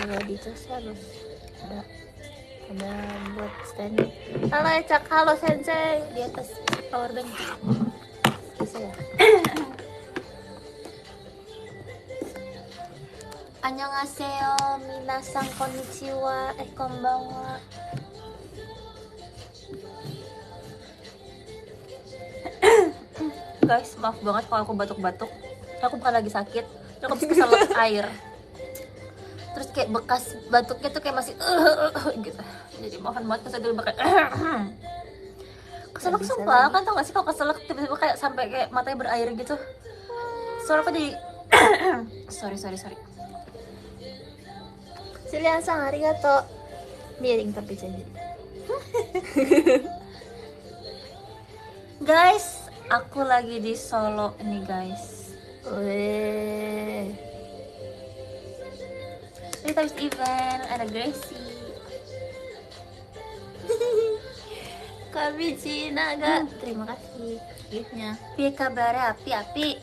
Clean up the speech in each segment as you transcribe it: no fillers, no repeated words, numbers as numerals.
kalau di tas harus ada buat stand. Halo Ecak, halo Sensei di atas power bank. Bisa ya? Annyeonghaseyo, minasan konnichiwa, konbanwa. Guys, maaf banget kalau aku batuk-batuk. Aku bukan lagi sakit, aku habis keselak air. Terus kayak bekas batuknya tuh kayak masih gitu. Jadi mohon banget saya dulu bakal keselak sumpah, kan tau gak sih kalau keselak tiba-tiba kayak sampai kayak matanya berair gitu. Suara aku jadi sorry. Silian-san, arigato. Miring tapi jadi. Guys, aku lagi di Solo nih guys. Kita habis event, ada Gracie. Kami Cina gak? Terima kasih giftnya. Piye kabarnya api-api?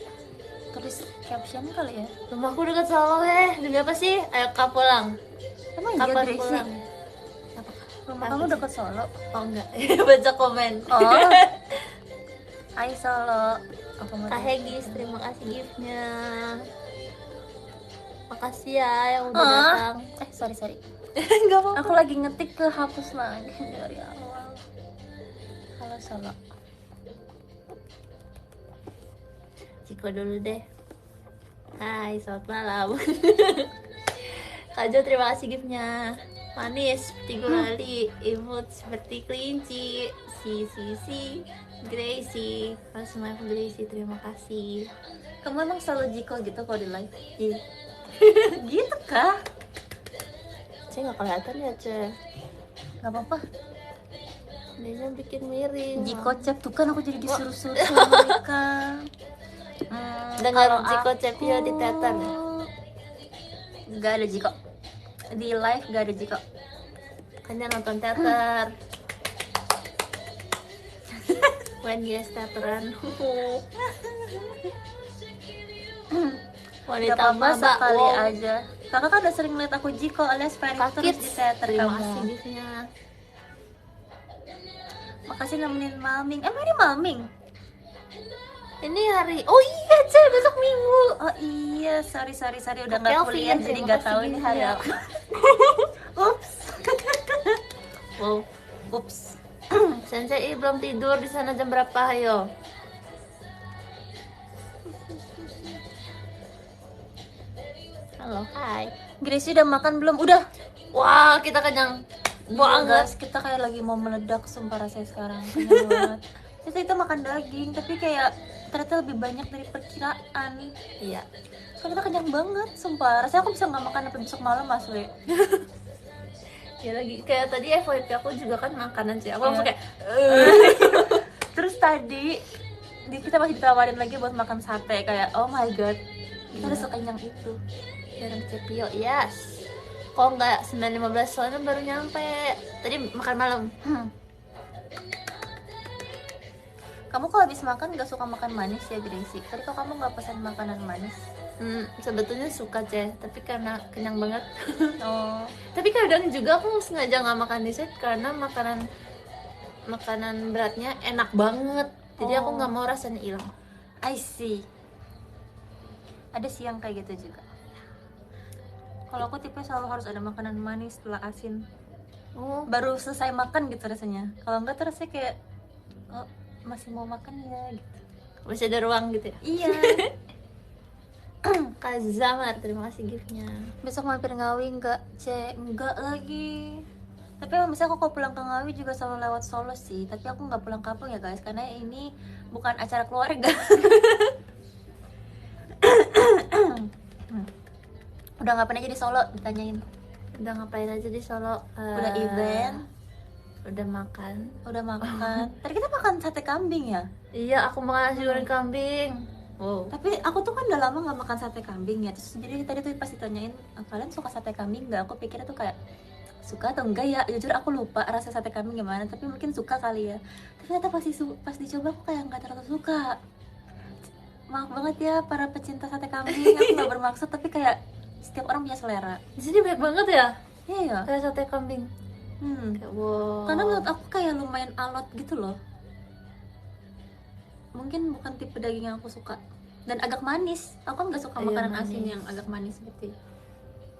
Tulis caption kali ya. Rumahku dekat Solo demi apa sih? Ayo kak pulang. Emang iya Gracie? Rumah kamu dekat Solo? Oh enggak, baca komen. Oh. Hai Solo. Kak Hegis, terima kasih giftnya. Makasih ya yang udah datang. Sorry. Enggak apa-apa. Aku lagi ngetik ke hapus lagi dari awal. Halo Solo. Ciko dulu deh. Hai, selamat malam. Kak Jo, terima kasih giftnya. Manis seperti gulali, imut seperti kelinci. Si Gracie, kalau semuanya Gracie, terima kasih. Kamu emang selalu Jiko gitu kalau di live? Iya. Gitu kah? Saya nggak kelihatan ya, Ceh. Nggak apa-apa. Dia bikin miring. Jiko Cep tuh kan aku jadi disuruh-suruh sama mereka. Dengar Jiko Cep ya di teater. Nggak ada Jiko. Di live nggak ada Jiko. Hanya nonton teater. When yes teateran. Wanita masa kali aja. Kakak kan udah sering lihat aku Jiko alias Ferry terus di teater kamu. Terima kasih giftnya. Makasih nemenin Maming. Emang ini Maming? Ini hari. Oh iya, Ceh, besok Minggu. Oh iya, sorry udah nggak kuliah jadi nggak tahu ini hari apa. Ups. Wow. Ups. Sensei belum tidur, di sana jam berapa? Ayo. Halo, hai. Gracie udah makan belum? Udah. Wah, kita kenyang banget. Kita kayak lagi mau meledak sumpah rasanya sekarang. Kenyang banget. Kita makan daging, tapi kayak ternyata lebih banyak dari perkiraan. Iya. Soalnya kita kenyang banget, sumpah. Rasanya aku bisa nggak makan sampai besok malam, asli. Ya lagi kayak tadi FYP aku juga kan makanan sih. Aku langsung kayak terus tadi kita masih ditawarin lagi buat makan sate, kayak oh my god. Kita udah sekenyang itu. Bareng Cepio, yes. Kok nggak 9.15 soalnya baru nyampe. Tadi makan malam. Kamu kalau habis makan nggak suka makan manis ya Gracie? Tadi kok kamu nggak pesan makanan manis? Sebetulnya suka Ceh, tapi karena kenyang banget. Oh. Tapi kadang juga aku sengaja nggak makan dessert karena makanan beratnya enak banget. Jadi aku nggak mau rasanya hilang. I see. Ada sih yang kayak gitu juga. Kalau aku tipe selalu harus ada makanan manis setelah asin. Baru selesai makan gitu rasanya. Kalau enggak tuh rasanya kayak masih mau makan ya gitu. Masih ada ruang gitu ya? Iya. Kak Zamar, terima kasih giftnya. Besok mampir Ngawi enggak? Enggak lagi. Tapi misalnya aku kalau pulang ke Ngawi juga selalu lewat Solo sih. Tapi aku nggak pulang kampung ya guys, karena ini bukan acara keluarga. Udah ngapain aja di Solo? Ditanyain. Udah ngapain aja di Solo? Udah event. Udah makan. Tadi kita makan sate kambing ya? Iya, aku makan nasi goreng kambing. Wow. Tapi aku tuh kan udah lama nggak makan sate kambing ya. Terus jadi tadi tuh pas ditanyain, kalian suka sate kambing nggak? Aku pikirnya tuh kayak suka atau enggak ya. Jujur aku lupa rasa sate kambing gimana. Tapi mungkin suka kali ya. Tapi ternyata pas dicoba aku kayak nggak terlalu suka. Maaf banget ya para pecinta sate kambing. Aku nggak bermaksud, tapi kayak setiap orang punya selera. Di sini banyak banget ya Iya ya. kayak sate kambing. Kayak wow. Karena menurut aku kayak lumayan alot gitu loh. Mungkin bukan tipe daging yang aku suka. Dan agak manis. Aku kan nggak suka Iya, makanan manis. asin yang agak manis gitu.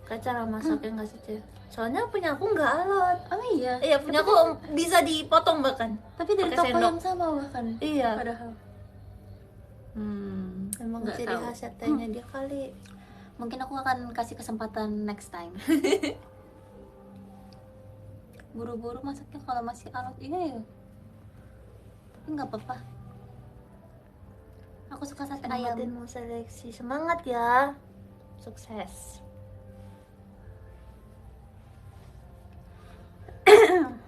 Kayak cara masaknya nggak sih, Ce? Soalnya punya aku nggak alot. Oh iya. Iya, punya aku bisa dipotong bahkan. Tapi dari pakai toko sendok. yang sama bahkan. Iya. Padahal. Emang Nggak ciri tahu. khas satenya dia kali. Mungkin aku akan kasih kesempatan next time. Buru-buru masaknya kalau masih alot. Iya ya. Tapi nggak apa-apa. Aku suka sate ayam. Semangatin mau seleksi. Semangat ya. Sukses.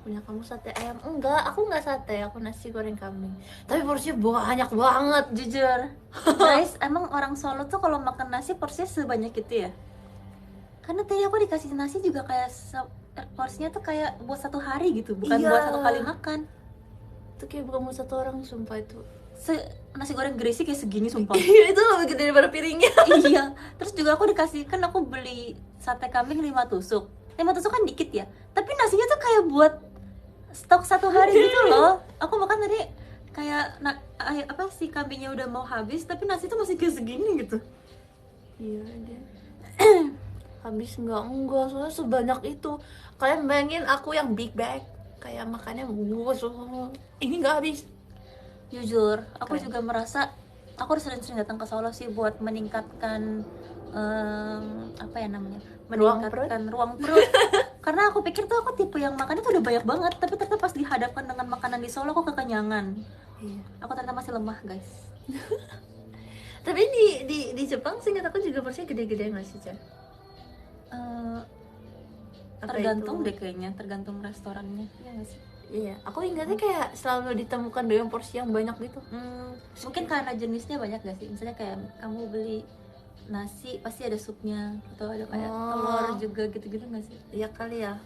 Punya kamu sate ayam? Enggak, aku nggak sate, aku nasi goreng kambing. Tapi porsinya banyak banget, jujur. Guys, emang orang Solo tuh kalau makan nasi porsinya sebanyak itu ya? Karena tadi aku dikasih nasi juga kayak porsinya tuh kayak buat 1 hari gitu, bukan Iya. buat 1 kali makan. Itu kayak bukan mau 1 orang, sumpah itu. Nasi goreng Gracie kayak segini sumpah. Iya, itu lebih gede daripada piringnya. Iya. Terus juga aku dikasih, kan aku beli sate kambing 5 tusuk. 5 tusuk kan dikit ya. Tapi nasinya tuh kayak buat stok 1 hari gitu loh. Aku makan tadi kayak apa sih, kambingnya udah mau habis tapi nasi tuh masih kayak segini gitu. Iya deh. Habis enggak, soalnya sebanyak itu. Kalian bayangin aku yang big bag, kayak makannya ini enggak habis. Jujur, aku Keren. juga merasa aku harus sering-sering datang ke Solo sih buat meningkatkan apa ya namanya? Ruang Meningkatkan ruang perut. Karena aku pikir tuh aku tipe yang makannya tuh udah banyak banget, tapi ternyata pas dihadapkan dengan makanan di Solo aku kekenyangan. Iya. Aku ternyata masih lemah, guys. Tapi di Jepang seingat aku juga porsinya gede-gede nggak sih, Cah? Apa Tergantung itu? deh kayaknya, tergantung restorannya. Iya nggak sih? Iya, aku ingatnya kayak selalu ditemukan dengan porsi yang banyak gitu. Mungkin karena jenisnya banyak gak sih? Misalnya kayak kamu beli nasi pasti ada supnya atau ada kayak Oh. telur juga gitu-gitu gak sih? Iya kali ya.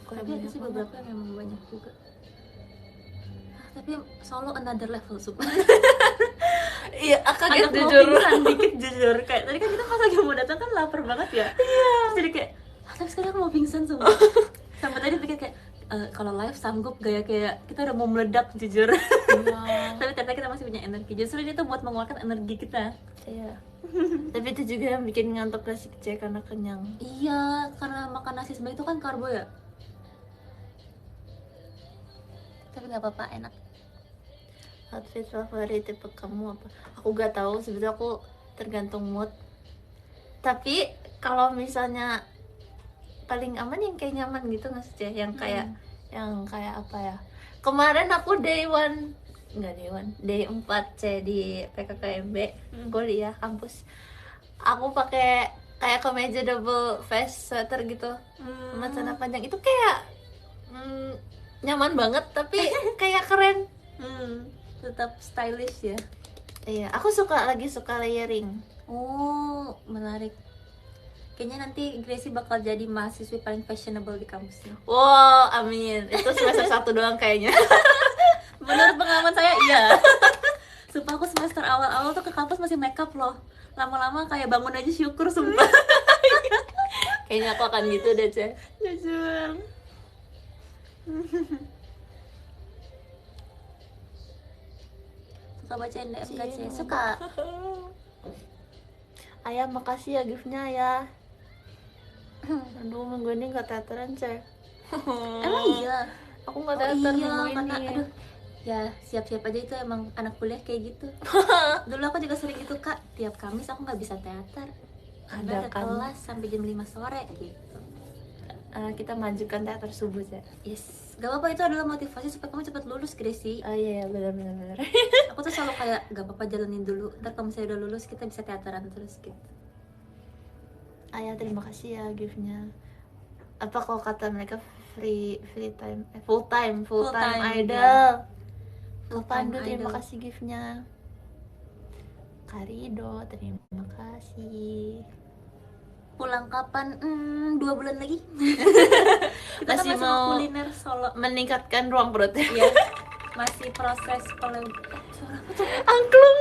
Tapi ada sih beberapa yang memang banyak juga. Tapi Solo another level sup. Iya, kaget Agak mau jujur. pingsan dikit jujur. Kayak tadi kan kita pas lagi mau datang kan lapar banget ya. Iya. Terus jadi kayak, tapi sekarang aku mau pingsan semua. Sampai tadi pikir kayak kalau live sanggup gak ya, kayak kita udah mau meledak jujur. Tapi ternyata kita masih punya energi. Justru ini tuh buat mengeluarkan energi kita. Iya. Tapi itu juga yang bikin ngantuk gak sih, Cah, karena kenyang. Iya, karena makan nasi sebanyak itu kan karbo ya. Tapi nggak apa-apa, enak. Outfit favorit tipe kamu apa? Aku gak tahu, sebetulnya aku tergantung mood. Tapi kalau misalnya paling aman yang kayak nyaman gitu nggak sih, Cah? Yang kayak apa ya? Kemarin aku day 4 C di PKKMB kuliah kampus. Aku pakai kayak kemeja double vest sweater gitu, sama celana panjang. Itu kayak nyaman banget, tapi kayak keren. Tetap stylish ya. Iya, aku lagi suka layering. Oh, menarik. Kayaknya nanti Gracie bakal jadi mahasiswi paling fashionable di kampusnya. Wow, amin. Itu semester 1 doang kayaknya. Menurut pengalaman saya, iya. Sumpah aku semester awal-awal tuh ke kampus masih makeup loh. Lama-lama kayak bangun aja syukur, sumpah. Kayaknya aku akan gitu deh, Cah. Jujur. Suka bacain DM gak sih? Suka. Ayah, makasih ya giftnya ya. Aduh, minggu ini gak teateran, Cah. Emang iya? Aku gak Oh teater iya, minggu karena ini. aduh. Ya, siap-siap aja, itu emang anak kuliah kayak gitu. Dulu aku juga sering gitu, Kak. Tiap Kamis aku nggak bisa teater. Karena Ada ada kan? kelas sampai jam 5 sore gitu. Kita majukan teater subuh, Cah. Yes, gak apa-apa, itu adalah motivasi supaya kamu cepat lulus, Gracie. Oh iya, benar. Aku tuh selalu kayak, gak apa-apa, jalanin dulu. Ntar kalau misalnya udah lulus, kita bisa teateran terus gitu. Ayah, terima kasih ya giftnya. Apa kalau kata mereka free time, full time Full-time, idol. Full-time Pandu, terima idol. kasih giftnya. Karido, terima kasih. Pulang kapan? 2 bulan lagi. Kita Masih kan masih mau kuliner Solo. meningkatkan ruang perut. Iya. masih proses suara apa tuh? Angklung.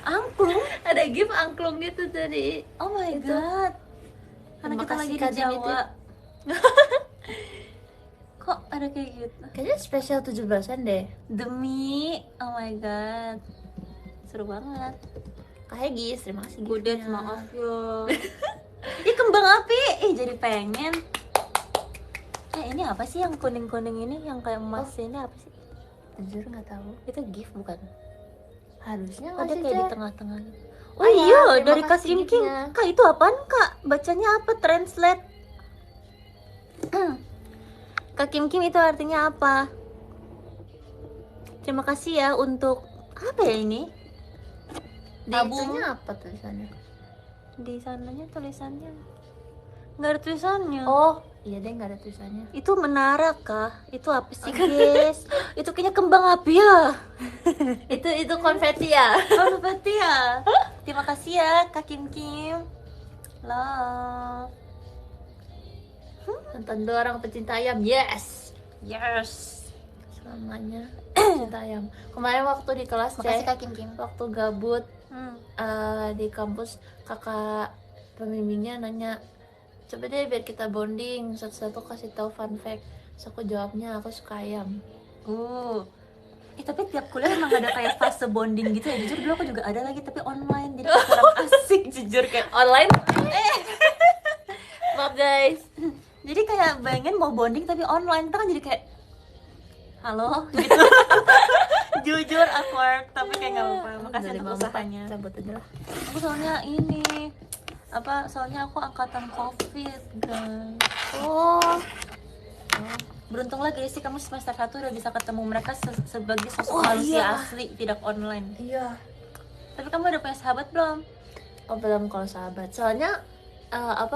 Angklung. Ada gift angklung gitu tadi. Oh my Itu. god. Karena Terima kita kasih, lagi di Kak Dimitri. Jawa. Kok ada kayak gitu? Kayaknya spesial 17-an deh. Demi, oh my god. Seru banget. Kak Hegis, terima kasih Budet, giftnya. maaf ya. Ih, kembang api. Jadi pengen. Ini apa sih yang kuning-kuning ini? Yang kayak emas ini apa sih? Jujur nggak tahu. Itu gift bukan? Harusnya Ada nggak kayak sih, di Cek? tengah-tengah gitu. Oh Oh iya, iya, terima dari Kak kasih Kim Kim. giftnya. Kak, itu apaan Kak? Bacanya apa? Translate. Kak Kim Kim itu artinya apa? Terima kasih ya untuk apa ya ini? Di Tabung. itunya apa tulisannya? Di sananya tulisannya nggak ada tulisannya. Oh, iya deh, nggak ada tulisannya. Itu menara kah? Itu apa sih guys? Itu kayaknya kembang api ya. Itu konfeti ya. Oh berarti ya. Terima kasih ya Kak Kim Kim. Love. Nonton dua orang pecinta ayam, yes. Yes. Selamanya pecinta ayam. Kemarin waktu di kelas, Makasih Cek, Kak Kim Kim. waktu gabut Hmm. di kampus, kakak pembimbingnya nanya, coba deh biar kita bonding, satu-satu kasih tahu fun fact. Terus aku jawabnya, aku suka ayam. Tapi tiap kuliah emang ada kayak fase bonding gitu ya. Jujur dulu aku juga ada lagi tapi online, jadi kurang asik jujur kayak. Online? Maaf guys. Jadi kayak bayangin mau bonding tapi online, kita kan jadi kayak halo gitu. Jujur awkward tapi kayak nggak apa-apa. Makasih Dari untuk Mama, usahanya. cabut aja lah. Aku soalnya ini soalnya aku angkatan COVID guys. Oh, Beruntung lah guys sih kamu semester 1 udah bisa ketemu mereka sebagai sosok Oh, manusia iya. asli, tidak online. iya. Tapi kamu udah punya sahabat belum? Oh, belum kalau sahabat. Soalnya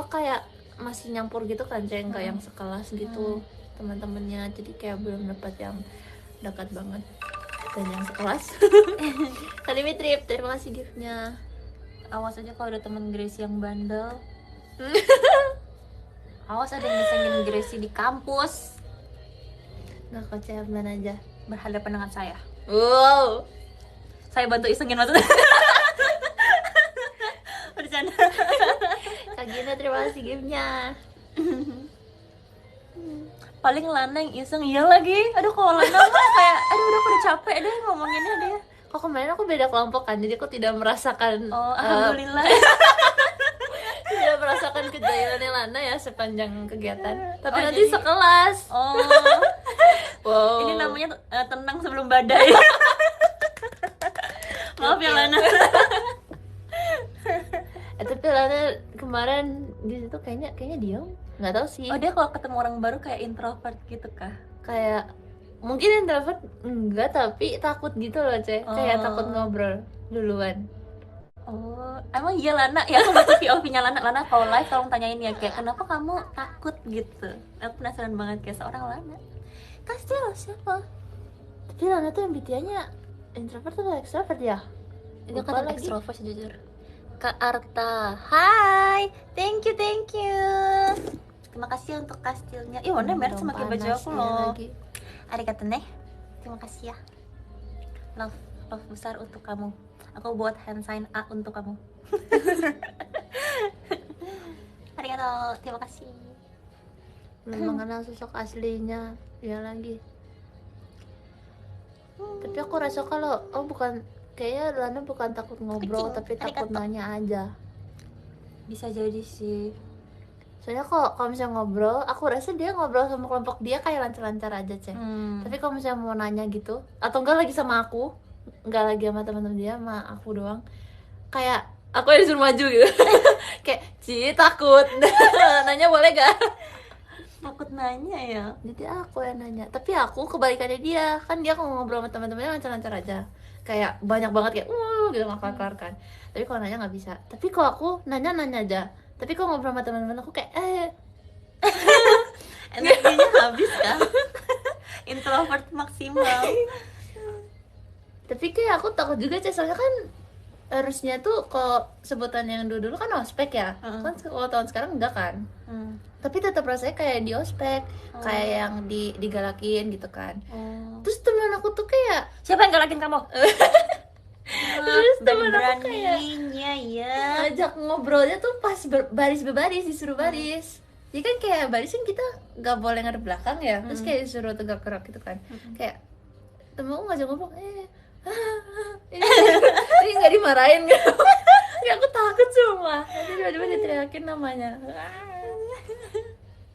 kayak masih nyampur gitu kan, Ceng, kayak yang sekelas gitu teman-temannya. Jadi kayak belum dapat yang dekat banget. Dan yang sekelas. Kak Dimitri, terima kasih giftnya. Awas aja kalau ada temen Gracie yang bandel. Awas ada yang ngisengin Gracie di kampus Nggak, kok Ceng, aja. berhadapan dengan saya. Wow. Saya bantu isengin maksudnya. Bercanda. Kak Gina, terima kasih giftnya. Paling Lana yang iseng, iya lagi. Aduh kalau Lana mah kayak udah aku udah capek deh ngomonginnya dia. Kok kemarin aku beda kelompok kan, jadi aku tidak merasakan Oh alhamdulillah. tidak merasakan kejahilannya Lana ya sepanjang kegiatan. Tapi Oh, nanti jadi- sekelas. Oh Wow. ini namanya tenang sebelum badai. Maaf ya Lana. Tapi Lana kemarin di situ kayaknya diam, nggak tahu sih. Oh dia kalau ketemu orang baru kayak introvert gitu kah? Kayak mungkin introvert enggak, tapi takut gitu loh, Cek. Kayak Oh. takut ngobrol duluan. Oh, emang iya Lana? Ya aku baca POV-nya Lana. Lana kalau live tolong tanyain ya kayak kenapa kamu takut gitu. Aku penasaran banget kayak seorang Lana. Kastil siapa? Tapi Lana tuh MBTI-nya introvert atau extrovert ya? Itu Lupa kan lagi. extrovert sih jujur. Kak Arta, hai, thank you. Terima kasih untuk kastilnya. Ih, warna merah sama kayak baju Panas aku ya loh. lagi. Arigato nih. Terima kasih ya. Love besar untuk kamu. Aku buat hand sign A untuk kamu. Arigato, terima kasih. Belum mengenal sosok aslinya dia lagi. Tapi aku rasa kalau kayaknya Lana bukan takut ngobrol, Kucing, tapi takut arigato. nanya aja. Bisa jadi sih. Soalnya kalau misalnya ngobrol, aku rasa dia ngobrol sama kelompok dia kayak lancar-lancar aja, Cek. Tapi kalau misalnya mau nanya gitu, atau enggak lagi sama aku, enggak lagi sama teman-teman dia, sama aku doang, kayak aku yang disuruh maju gitu. Kayak, Ci, takut. Nanya boleh gak? Takut nanya ya. Jadi aku yang nanya. Tapi aku kebalikannya dia, kan dia kalau ngobrol sama teman-temannya lancar-lancar aja. Kayak banyak banget kayak gitu nggak kelar kan. Tapi kalau nanya nggak bisa. Tapi kalau aku nanya aja. Tapi kalau ngobrol sama teman-teman aku kayak Energinya habis kan. Introvert maksimal. Tapi kayak aku takut juga, Cek, soalnya kan harusnya tuh kalau sebutan yang dulu kan ospek ya. Kan kalau tahun sekarang enggak kan. Tapi tetap rasanya kayak di ospek, kayak yang digalakin gitu kan. Terus teman aku tuh kayak Siapa yang galakin kamu? Terus temen aku beraninya ya. ngajak ngobrolnya tuh pas baris berbaris, disuruh baris. Jadi kan kayak baris kan kita nggak boleh ngadep belakang ya, terus kayak disuruh tegak gerak gitu kan. Kayak temen aku ngajak ngobrol, ini nggak dimarahin gitu. Ya aku takut semua. Nanti tiba-tiba diteriakin namanya.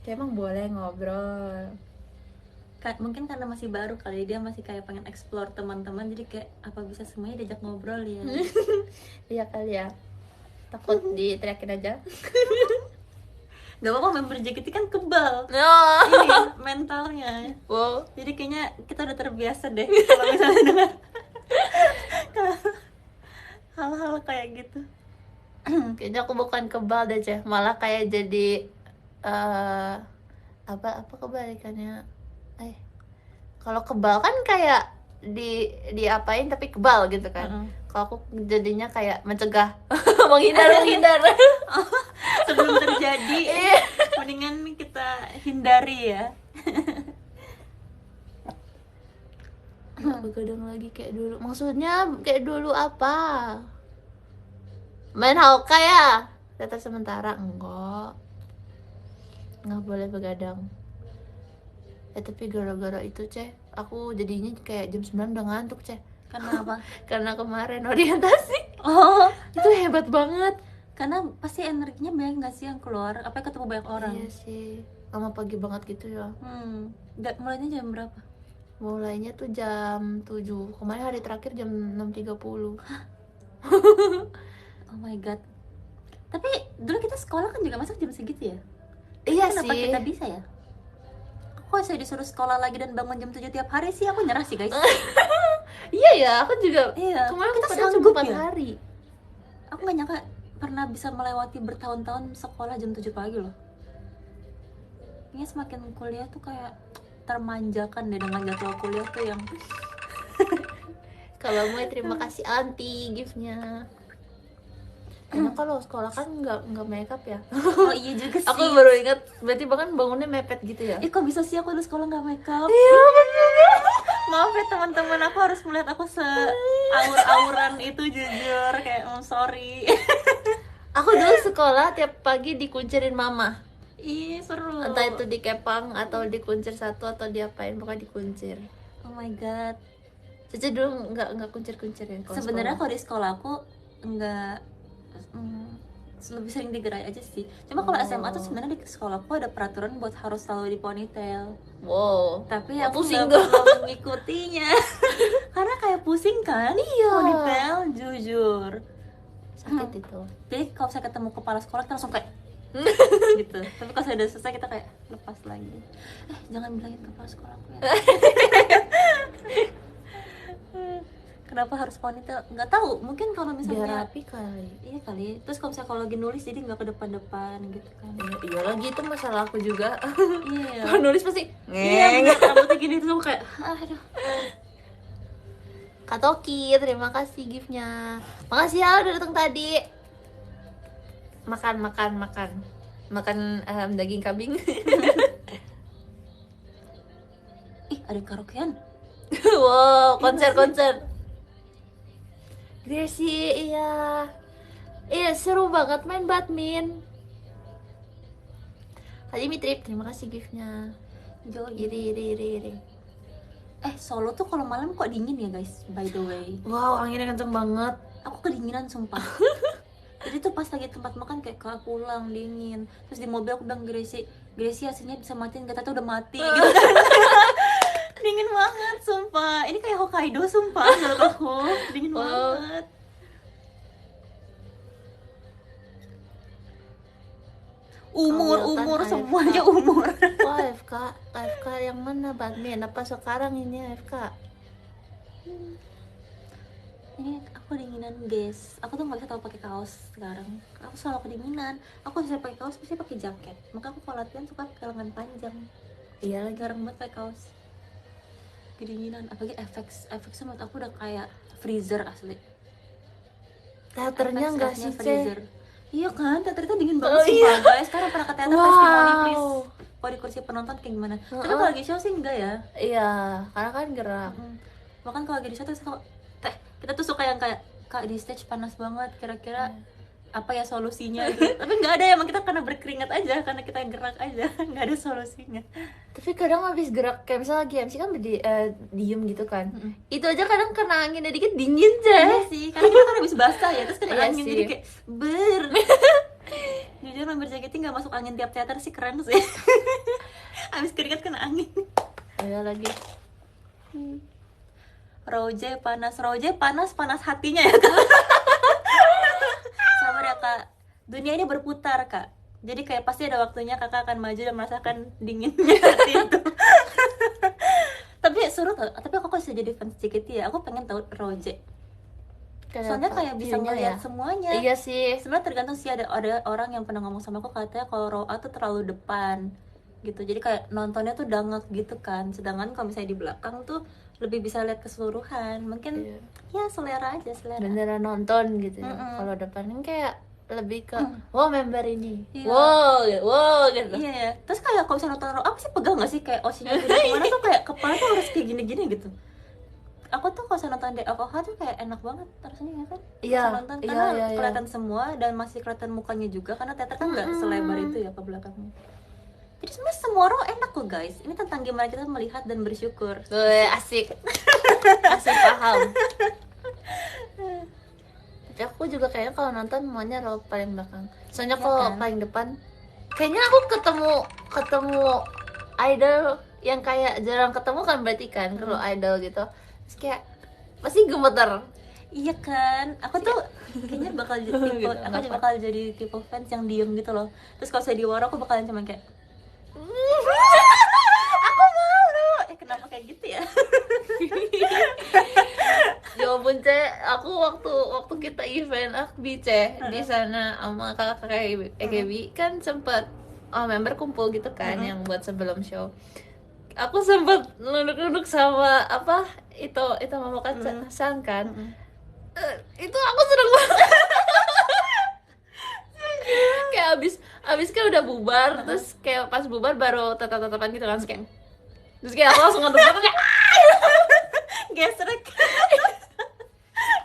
Kayak emang boleh ngobrol. Mungkin karena masih baru kali, dia masih kayak pengen explore teman-teman, jadi kayak apa bisa semuanya diajak ngobrol ya. Iya kali ya. Takut diteriakin aja. Gak apa-apa, member JKT kan kebal No. ini mentalnya. Wow. Jadi kayaknya kita udah terbiasa deh kalau misalnya dengan hal-hal kayak gitu. Kayaknya aku bukan kebal deh, Ceh. Malah kayak jadi apa kebalikannya? Kalau kebal kan kayak diapain tapi kebal gitu kan. Kalau aku jadinya kayak mencegah, menghindar. Sebelum terjadi, mendingan kita hindari ya. Nggak begadang lagi kayak dulu. Maksudnya kayak dulu apa? Main Hawka ya? Data sementara enggak boleh begadang. Tapi gara-gara itu, Ceh, aku jadinya kayak jam 9 udah ngantuk, Ceh. Karena apa? Karena kemarin orientasi. Oh, Itu hebat banget. karena pasti energinya banyak nggak sih yang keluar? Apa ketemu banyak orang? Iya sih. Lama pagi banget gitu ya. Mulainya jam berapa? Mulainya tuh jam 7. Kemarin hari terakhir jam 6.30. Oh my god. Tapi dulu kita sekolah kan juga masuk jam segitu ya? Iya Kenapa sih. kita bisa ya? Kok saya disuruh sekolah lagi dan bangun jam 7 tiap hari sih, aku nyerah sih guys. Iya ya, aku juga. Iya, Kemarin kita padahal sanggup cuma 4 ya? hari. Aku gak nyangka pernah bisa melewati bertahun-tahun sekolah jam 7 pagi loh. Ini semakin kuliah tuh kayak termanjakan deh dengan jadwal kuliah tuh yang Kalau mau terima kasih anti giftnya. Karena kalau sekolah kan nggak makeup ya. oh iya juga sih. Aku baru ingat, berarti bahkan bangunnya mepet gitu ya. Kok bisa sih aku dulu sekolah gak makeup? Iya bener. Maaf ya teman-teman, aku harus melihat aku se-aur-auran itu, jujur kayak sorry. Aku dulu sekolah tiap pagi dikuncirin mama. Ih seru. Entah itu dikepang atau dikuncir satu atau diapain, pokoknya dikuncir. Oh my god. Caca dulu nggak kuncir-kuncirin kalau Sebenarnya sekolah. kalau di sekolah aku enggak lebih sering digerai aja sih. Cuma kalau SMA tuh sebenarnya di sekolahku ada peraturan buat harus selalu di ponytail. Wow. Tapi Oh, aku pusing nggak tuh. pernah mengikutinya. Karena kayak pusing kan? Iya. Ponytail, jujur. Sakit itu. Jadi kalau saya ketemu kepala sekolah kita langsung kayak gitu. Tapi kalau saya udah selesai kita kayak lepas lagi. Jangan bilangin kepala sekolahku ya. Kenapa harus ponytail? Nggak tahu. Mungkin kalau Biar misalnya rapi kali. iya kali. Terus kalau misalnya kalau lagi nulis jadi nggak ke depan-depan gitu kan. Iya lagi, itu masalah aku juga. Iya. Kalau nulis pasti Iya, bener, rambutnya gini tuh kayak aduh. Kak Toki, terima kasih giftnya. Makasih ya udah datang tadi. Makan daging kambing. Ih, ada karaokean. Wow, konser. Gracie, iya. Iya, seru banget main badminton. Tadi Mitrip, terima kasih giftnya. Jo, Iri. Solo tuh kalau malam kok dingin ya guys, by the way. Wow, anginnya kenceng banget. Aku kedinginan sumpah. Jadi tuh pas lagi tempat makan kayak kak pulang dingin. Terus di mobil aku bilang Gracie aslinya bisa matiin, kata tuh udah mati gitu. Dingin banget sumpah. Ini kayak Hokkaido sumpah menurut aku. Dingin banget. Umur semuanya umur. Wah, AFK yang mana badminton? Apa sekarang ini AFK? Ini aku dinginan guys. Aku tuh nggak bisa tahu pakai kaos sekarang. Aku selalu kedinginan. Aku bisa pakai kaos pasti pakai jaket. Maka aku kalau latihan suka pakai lengan panjang. Iya lagi. Jarang banget pakai kaos. Kedinginan. Apalagi FX sama aku udah kayak freezer asli. Teaternya enggak sih, Ceh? Iya kan, teater itu dingin banget Oh, sumpah, iya. guys. Sekarang pernah ke teater testimoni please. Wow. kalau di kursi penonton kayak gimana. Tapi kalau lagi show sih enggak ya. Iya, karena kan gerak. Bahkan kalau lagi di show tuh kita tuh suka yang kayak, Kak di stage panas banget, kira-kira apa ya solusinya gitu. Tapi nggak ada, emang kita karena berkeringat aja, karena kita gerak aja, nggak ada solusinya. Tapi kadang habis gerak kayak misalnya lagi MC kan diem gitu kan, itu aja kadang kena anginnya dikit dingin Iya aja. sih, karena kita kan habis basah ya, terus kena Iya angin sih. jadi kayak jujur member JKT nggak masuk angin tiap teater sih, keren sih. Habis keringat kena angin. Ada lagi. Roje panas hatinya ya Kak. Sabar ya Kak, dunia ini berputar Kak, jadi kayak pasti ada waktunya Kakak akan maju dan merasakan dinginnya hati itu. Tapi seru tau, tapi aku kok bisa jadi fans JKT ya, aku pengen tahu Roje. Soalnya kayak bisa View-nya ngeliat semuanya. Iya sih. Sebenarnya tergantung sih, ada orang yang pernah ngomong sama aku katanya kalau row A tuh terlalu depan gitu, jadi kayak nontonnya tuh dangak gitu kan, sedangkan kalau misalnya di belakang tuh lebih bisa lihat keseluruhan. Mungkin ya selera aja, selera. Beneran nonton gitu ya. Kalau depan kan kayak lebih ke wow member ini, Iya. wow gitu. Iya ya. Terus kayak kalau misalnya nonton row A pasti pegang nggak sih kayak osinya gitu kemana tuh kayak kepala tuh harus kayak gini-gini gitu. Aku tuh kalau misalnya nonton DFOH tuh kayak enak banget rasanya ya kan. Iya, Bisa nonton karena iya. kelihatan semua dan masih kelihatan mukanya juga, karena teater kan nggak selebar itu ya ke belakangnya. Jadi sebenarnya semua row enak kok guys. Ini tentang gimana kita melihat dan bersyukur. Asik. Asik, paham. Tapi aku juga kayaknya kalau nonton maunya row paling belakang. Soalnya Iya kalau kan? paling depan, kayaknya aku ketemu idol yang kayak jarang ketemu kan, berarti kan kalau idol gitu. Terus kayak pasti gemeter. Iya kan, aku tuh kayaknya bakal jadi tipe, Gitu, aku kenapa? bakal jadi tipe fans yang diem gitu loh. Terus kalau saya di war aku bakalan cuma kayak aku malu. Kenapa kayak gitu ya? Ya ampun Ce, aku waktu kita event Akbi Ce di sana sama kakak EKB kan sempet member kumpul gitu kan yang buat sebelum show. Aku sempet nunduk-nunduk sama itu Mama Kacan kan. Itu aku seneng banget. Kayak abis kan udah bubar, terus kayak pas bubar baru tatap-tatapan gitu kan, terus kayak aku langsung ngaduk kayak Gesrek.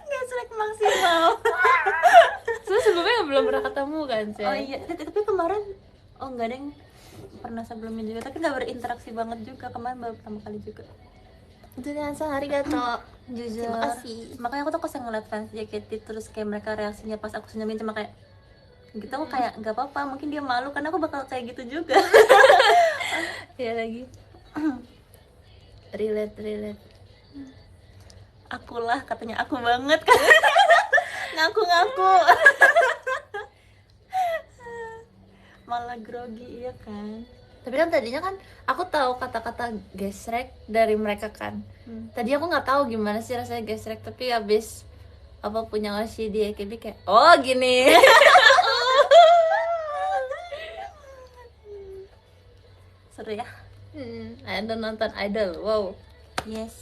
Gesrek maksimal. terus sebelumnya belum pernah ketemu kan Ce. Oh iya, tapi kemarin enggak deng, pernah sebelumnya juga, tapi nggak berinteraksi banget juga. Kemarin baru pertama kali juga. Itu hari gato. Jujur, Terima kasih. makanya aku tuh pas ngeliat fans JKT terus kayak mereka reaksinya pas aku senyumin cuma kayak gitu, aku kayak nggak apa-apa, mungkin dia malu karena aku bakal kayak gitu juga. Ya lagi. relate. Akulah katanya, aku banget kan. Ngaku-ngaku. Malah grogi, iya kan. Tapi kan tadinya kan aku tahu kata-kata gesrek dari mereka kan. Tadi aku nggak tahu gimana sih rasanya gesrek, tapi habis punya Oshi di EKB kayak oh gini. Seru ya. Ada nonton idol, wow. Yes.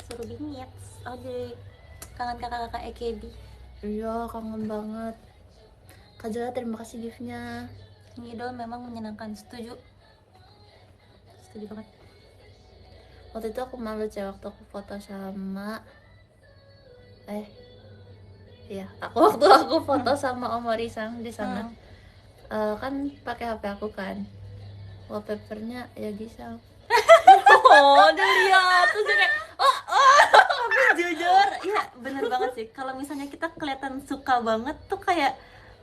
Seru bingit. Oh jadi kangen kakak-kakak EKB. Iya, kangen banget. Kak Jala, terima kasih gift-nya. Ngidol memang menyenangkan, setuju banget. Waktu itu aku malu cewek waktu aku foto sama waktu aku foto sama Om Morisang di sana. Kan pakai HP aku kan. Wallpapernya ya Gisang. Oh, dia lihat terus dia kayak Tapi jujur, ya bener banget sih. Kalau misalnya kita kelihatan suka banget tuh kayak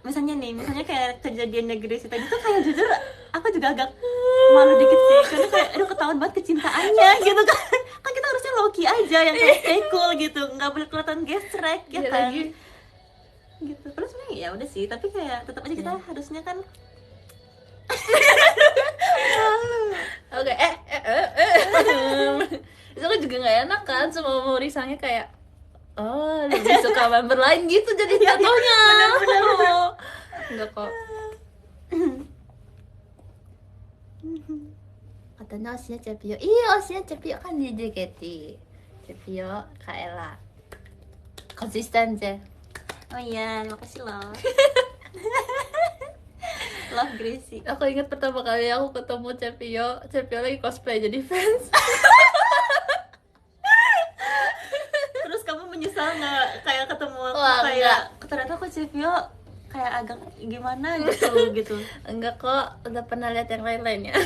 misalnya kayak kejadiannya Gracie tadi tuh kayak jujur aku juga agak malu dikit sih, karena kayak aduh ketahuan banget kecintaannya gitu kan. Kan kita harusnya low-key aja yang kayak stay cool gitu, nggak boleh kelihatan gesrek ya Dia kan. lagi. Gitu. Terus sebenarnya ya udah sih, tapi kayak tetap aja kita harusnya kan Oke, itu kan juga nggak enak kan sama Morisangnya kayak lebih suka member lain gitu jadi jatuhnya. bener. Enggak kok. Katanya Osinya Cepio. Iya, Osinya Cepio kan di JKT. Cepio, Kaela. Konsisten, Ce. oh iya, makasih loh. Love Gracie. Aku ingat pertama kali aku ketemu Cepio lagi cosplay jadi fans. Terus kamu menyesal nggak kayak ketemu aku Wah, kayak ternyata aku Cevio kayak agak gimana gitu gitu. Enggak kok, udah pernah lihat yang lain-lainnya.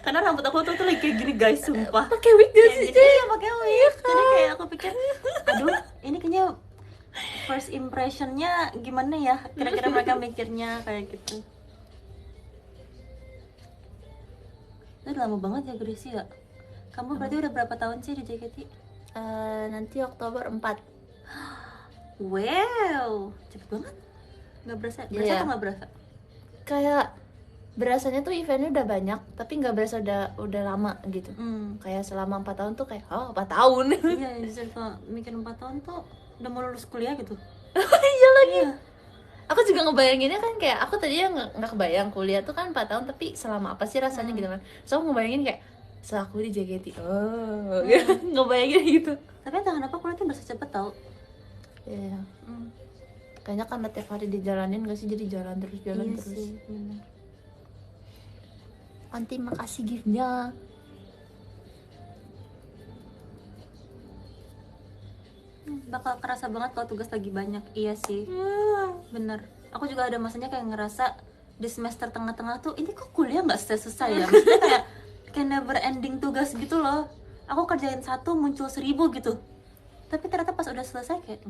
Karena rambut aku tuh lagi kayak gini guys, sumpah. Pakai wig gak sih? Jadi iya pakai wig. Jadi kayak aku pikir, aduh ini kayaknya first impressionnya gimana ya? Kira-kira mereka mikirnya kayak gitu. Udah lama banget ya Gracie ya. Kamu berarti udah berapa tahun sih di JKT? Nanti Oktober 4. Wow, cepet banget. Nggak berasa Iya. atau nggak berasa? Kayak berasanya tuh eventnya udah banyak, tapi nggak berasa udah lama gitu. Kayak selama 4 tahun tuh kayak 4 tahun. Iya, justru kalau mikir 4 tahun tuh udah mau lulus kuliah gitu. Iya lagi. Iya. Aku juga ngebayanginnya kan kayak aku tadinya nggak kebayang kuliah tuh kan 4 tahun, tapi selama apa sih rasanya gitu kan. So aku ngebayangin kayak setelah aku di JKT, ngebayangin gitu. Tapi entah kenapa kuliah tuh berasa cepet tau. Iya. Kayaknya karena tiap hari dijalanin gak sih, jadi jalan terus Iya terus. sih, bener. Anti makasih giftnya. Bakal kerasa banget kalau tugas lagi banyak. Iya sih, bener. Aku juga ada masanya kayak ngerasa di semester tengah-tengah tuh ini kok kuliah nggak selesai ya. Maksudnya kayak never ending tugas gitu loh. Aku kerjain satu muncul 1000 gitu. Tapi ternyata pas udah selesai kayak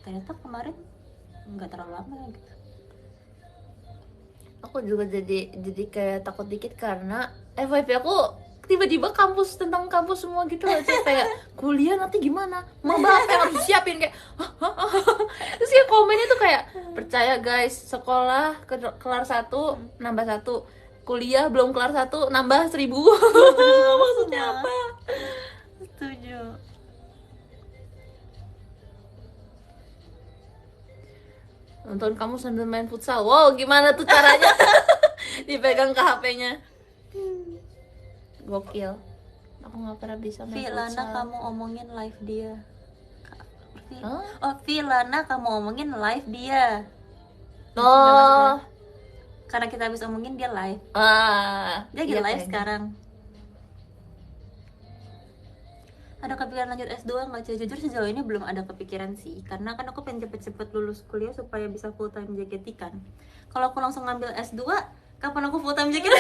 ternyata kemarin nggak terlalu lama gitu. Aku juga jadi kayak takut dikit karena FYP aku tiba-tiba kampus tentang kampus semua gitu loh. Terus kayak kuliah nanti gimana, maba apa yang harus disiapin kayak terus kayak komennya tuh kayak percaya guys, sekolah kelar 1 nambah 1, kuliah belum kelar 1 nambah 1000. Maksudnya apa? Setuju. Nonton kamu sambil main futsal. Wow, gimana tuh caranya? Dipegang ke HP-nya. Gokil. Aku nggak pernah bisa main Vilana futsal. kamu omongin live dia. Hah? Oh, Vilana kamu omongin live dia. Oh. Karena kita habis omongin dia live. Dia lagi iya live kayaknya. sekarang. Ada kepikiran lanjut S2 nggak Cia? Jujur sejauh ini belum ada kepikiran sih. Karena kan aku pengen cepet-cepet lulus kuliah supaya bisa full time JKT kan. Kalau aku langsung ngambil S2, kapan aku full time JKT?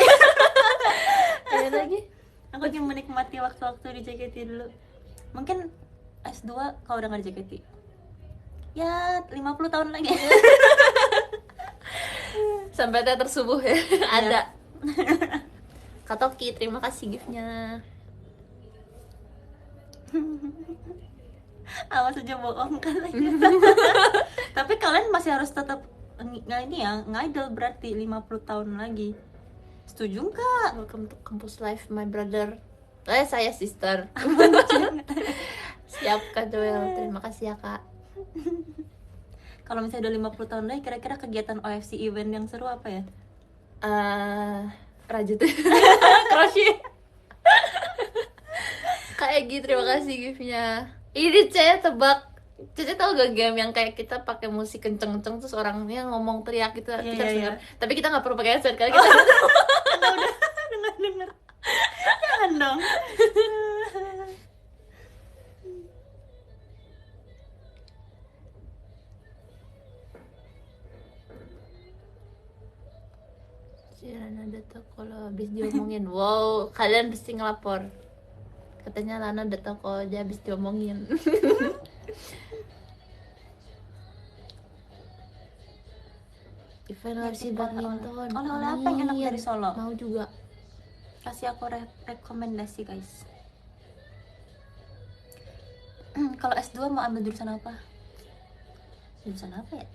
Ada lagi? Aku cuma menikmati waktu-waktu di JKT dulu. Mungkin S2 kalau udah nggak di JKT. Ya, 50 tahun lagi. Sampai teater subuh ya. Ada. Kak Toki, terima kasih giftnya. Awas aja bohong kalian. Tapi kalian masih harus tetap ini ya, ngidol berarti 50 tahun lagi. Setuju nggak? Welcome to Campus Life, my brother. Saya sister. Siap Kak Joel, terima kasih ya Kak. Kalau misalnya udah 50 tahun lagi, kira-kira kegiatan OFC event yang seru apa ya? Rajut crochet. Kak Egi, terima kasih giftnya. Ini Cece tebak. Cece tau gak game yang kayak kita pakai musik kenceng-kenceng terus orangnya ngomong teriak gitu, kita harus denger. Tapi kita nggak perlu pakai headset kali kita. Udah denger. Jangan dong. Lana udah tau kalau habis diomongin. Wow, kalian pasti ngelapor. Katanya Lana udah tau kalau dia habis diomongin. Event OFC badminton. Oleh-oleh apa yang enak Amin. dari Solo? Mau juga. Kasih aku rekomendasi guys. Kalau S2 mau ambil jurusan apa? Jurusan apa ya?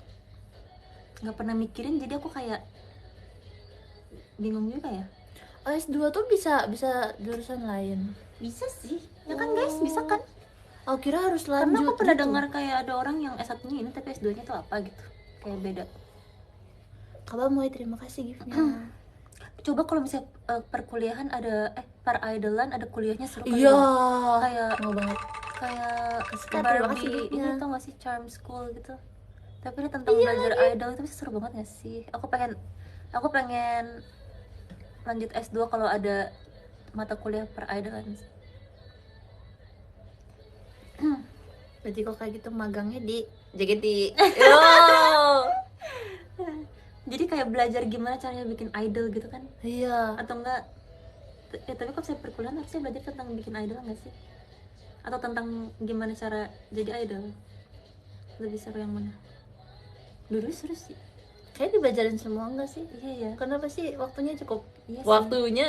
Nggak pernah mikirin, jadi aku kayak bingung juga ya. S2 tuh bisa jurusan lain. Bisa sih, ya kan guys, bisa kan? Oh, kira harus Karena lanjut. aku pernah gitu. dengar kayak ada orang yang S1-nya ini tapi S2-nya tuh apa gitu. Kayak beda. Kabar Moy, terima kasih giftnya. Coba kalau misalnya perkuliahan ada peridolan ada kuliahnya seru kali Iya. ya. Kayak Mau banget. kayak Kak, terima kasih Barbie giftnya. ini tau gak sih Charm School gitu. Tapi ini tentang belajar idol itu seru banget gak sih? Aku pengen lanjut S2 kalau ada mata kuliah per idolan. Berarti kok kayak gitu magangnya di JKT. Oh. Jadi kayak belajar gimana caranya bikin idol gitu kan? Iya. Atau enggak? Ya tapi kalau saya perkuliahan harusnya belajar tentang bikin idol nggak sih? Atau tentang gimana cara jadi idol? Lebih seru yang mana? Dulu seru sih. Kayak dibelajarin semua enggak sih? Iya ya. Kenapa sih waktunya cukup? Iya sih. Waktunya.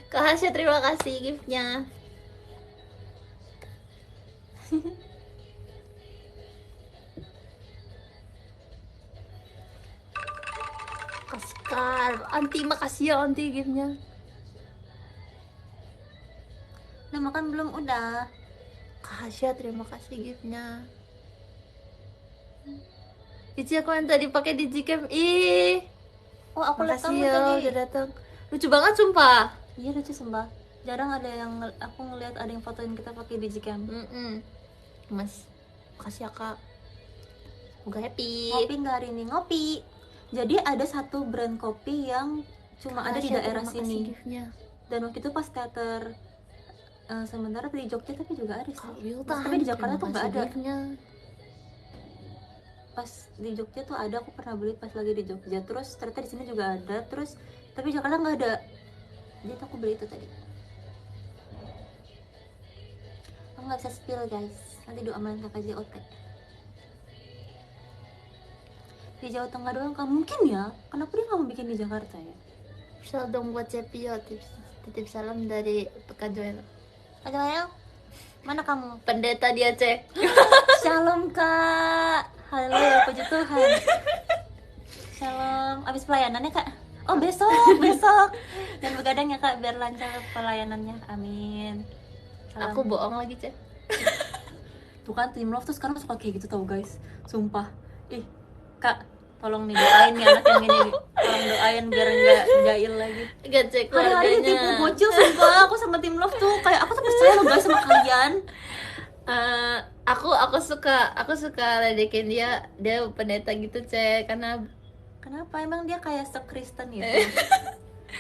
Kak Hasya, terima kasih giftnya. Kaskar, anti makasih ya anti giftnya. Udah makan belum? Udah. Kak Hasya, terima kasih giftnya. Ici aku yang tadi pakai di Gcam. Ih, Oh aku lihat makasih kamu ya tadi. udah datang. Lucu banget sumpah. Iya lucu sumpah. Jarang ada yang aku ngeliat ada yang fotoin kita pakai digicam. Mas, makasih ya Kak. Semoga happy. Ngopi nggak hari ini? Ngopi. Jadi ada satu brand kopi yang cuma ada di Hasya, daerah terima kasih sini. giftnya. Dan waktu itu pas teater sementara di Jogja tapi juga ada sih. Kak Wiltan, Tapi di Jakarta tuh nggak ada. giftnya. Pas di Jogja tuh ada, aku pernah beli pas lagi di Jogja. Terus ternyata di sini juga ada. Terus tapi di Jakarta nggak ada. Jadi aku beli itu tadi. Aku nggak bisa spill guys. Nanti doain kakak JOT. Di Jawa Tengah doang kan mungkin ya. Kenapa dia nggak mau bikin di Jakarta ya? Bisa dong buat Cepi ya, titip salam dari Kak Joel. Kak Joel, mana kamu? Pendeta dia cek. Shalom kak. Haleluya, puji Tuhan. Shalom. Abis pelayanannya kak? Oh besok. Dan begadang ya kak biar lancar pelayanannya. Amin. Salam. Aku bohong lagi cek. Tuh kan Team Love tuh sekarang suka kayak gitu tau guys. Sumpah. Ih kak, tolong nih doain nih anak yang ini. Tolong doain biar nggak jahil lagi. Gak cek Hari-hari keluarganya. ditipu bocil sumpah. Aku sama Team Love tuh kayak aku tuh percaya loh guys sama kalian. Aku suka ledekin dia pendeta gitu cek, karena Kenapa emang dia kayak se-Kristen gitu?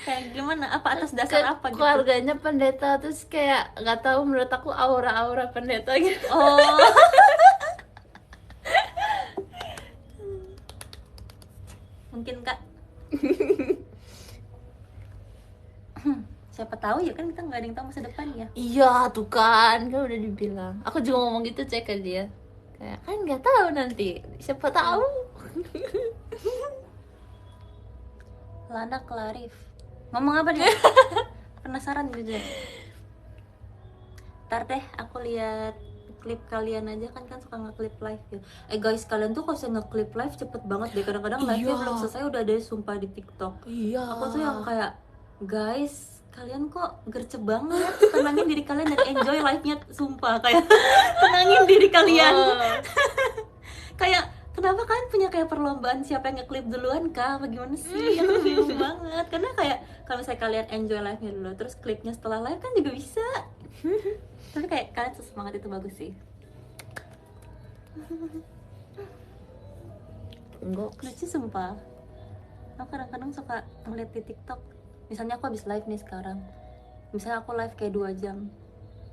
Kayak gimana? Apa atas dasar apa gitu? keluarganya pendeta, terus kayak nggak tahu, menurut aku aura pendeta gitu. Oh. Mungkin kak. Siapa tahu ya kan kita nggak ada yang tahu masa depan ya. Iya tuh kan udah dibilang. Aku juga ngomong gitu cek ke dia. Kayak kan nggak tahu nanti, siapa tahu. Lana Clarif. Ngomong apa dia? Penasaran gitu. Ntar deh aku lihat klip kalian aja kan suka nge-clip live ya. Guys, kalian tuh kalau saya nge-clip live cepet banget deh. Kadang-kadang live-nya Iya. belum selesai udah ada sumpah di TikTok. Iya. Aku tuh yang kayak, guys, kalian kok gercep banget. Tenangin diri kalian dan enjoy live-nya sumpah kayak tenangin diri kalian. Kayak kenapa kalian punya kayak perlombaan siapa yang nge-clip duluan kah? Apa gimana sih? Aku bingung banget. Karena kayak kalau misalnya kalian enjoy live-nya dulu terus klipnya setelah live kan juga bisa. Tapi kayak kalian semangat itu bagus sih. Enggak. Lucu sumpah. Aku kadang-kadang suka ngeliat di TikTok. Misalnya aku habis live nih sekarang. Misalnya aku live kayak 2 jam.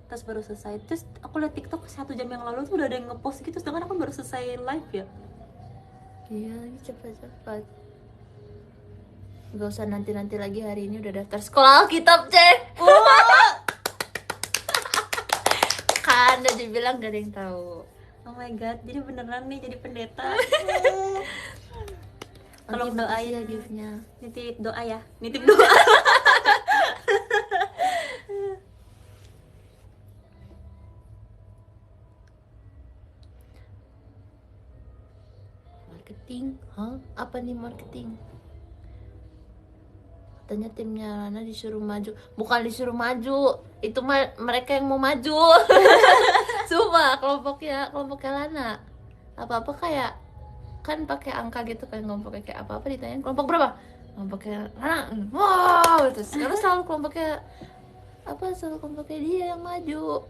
Terus baru selesai. Terus aku liat TikTok 1 jam yang lalu tuh udah ada yang ngepost gitu. Sedangkan aku baru selesai live ya. Iya, cepat-cepat. Gak usah nanti-nanti lagi, hari ini udah daftar sekolah Alkitab cek. Kan udah dibilang gak ada yang tahu. Oh my god, jadi beneran nih jadi pendeta. Tolong Tolong doain ya giftnya. Nitip doa ya. Nitip doa. Marketing? Hah? Apa nih marketing? Katanya timnya Lana disuruh maju. Bukan disuruh maju, itu mereka yang mau maju. Sumpah, kelompoknya Lana. Apa-apa kayak kan pakai angka gitu kan, kelompoknya kayak apa-apa ditanyain kelompok berapa? Kelompoknya Lana. Wow, terus karena selalu kelompoknya dia yang maju.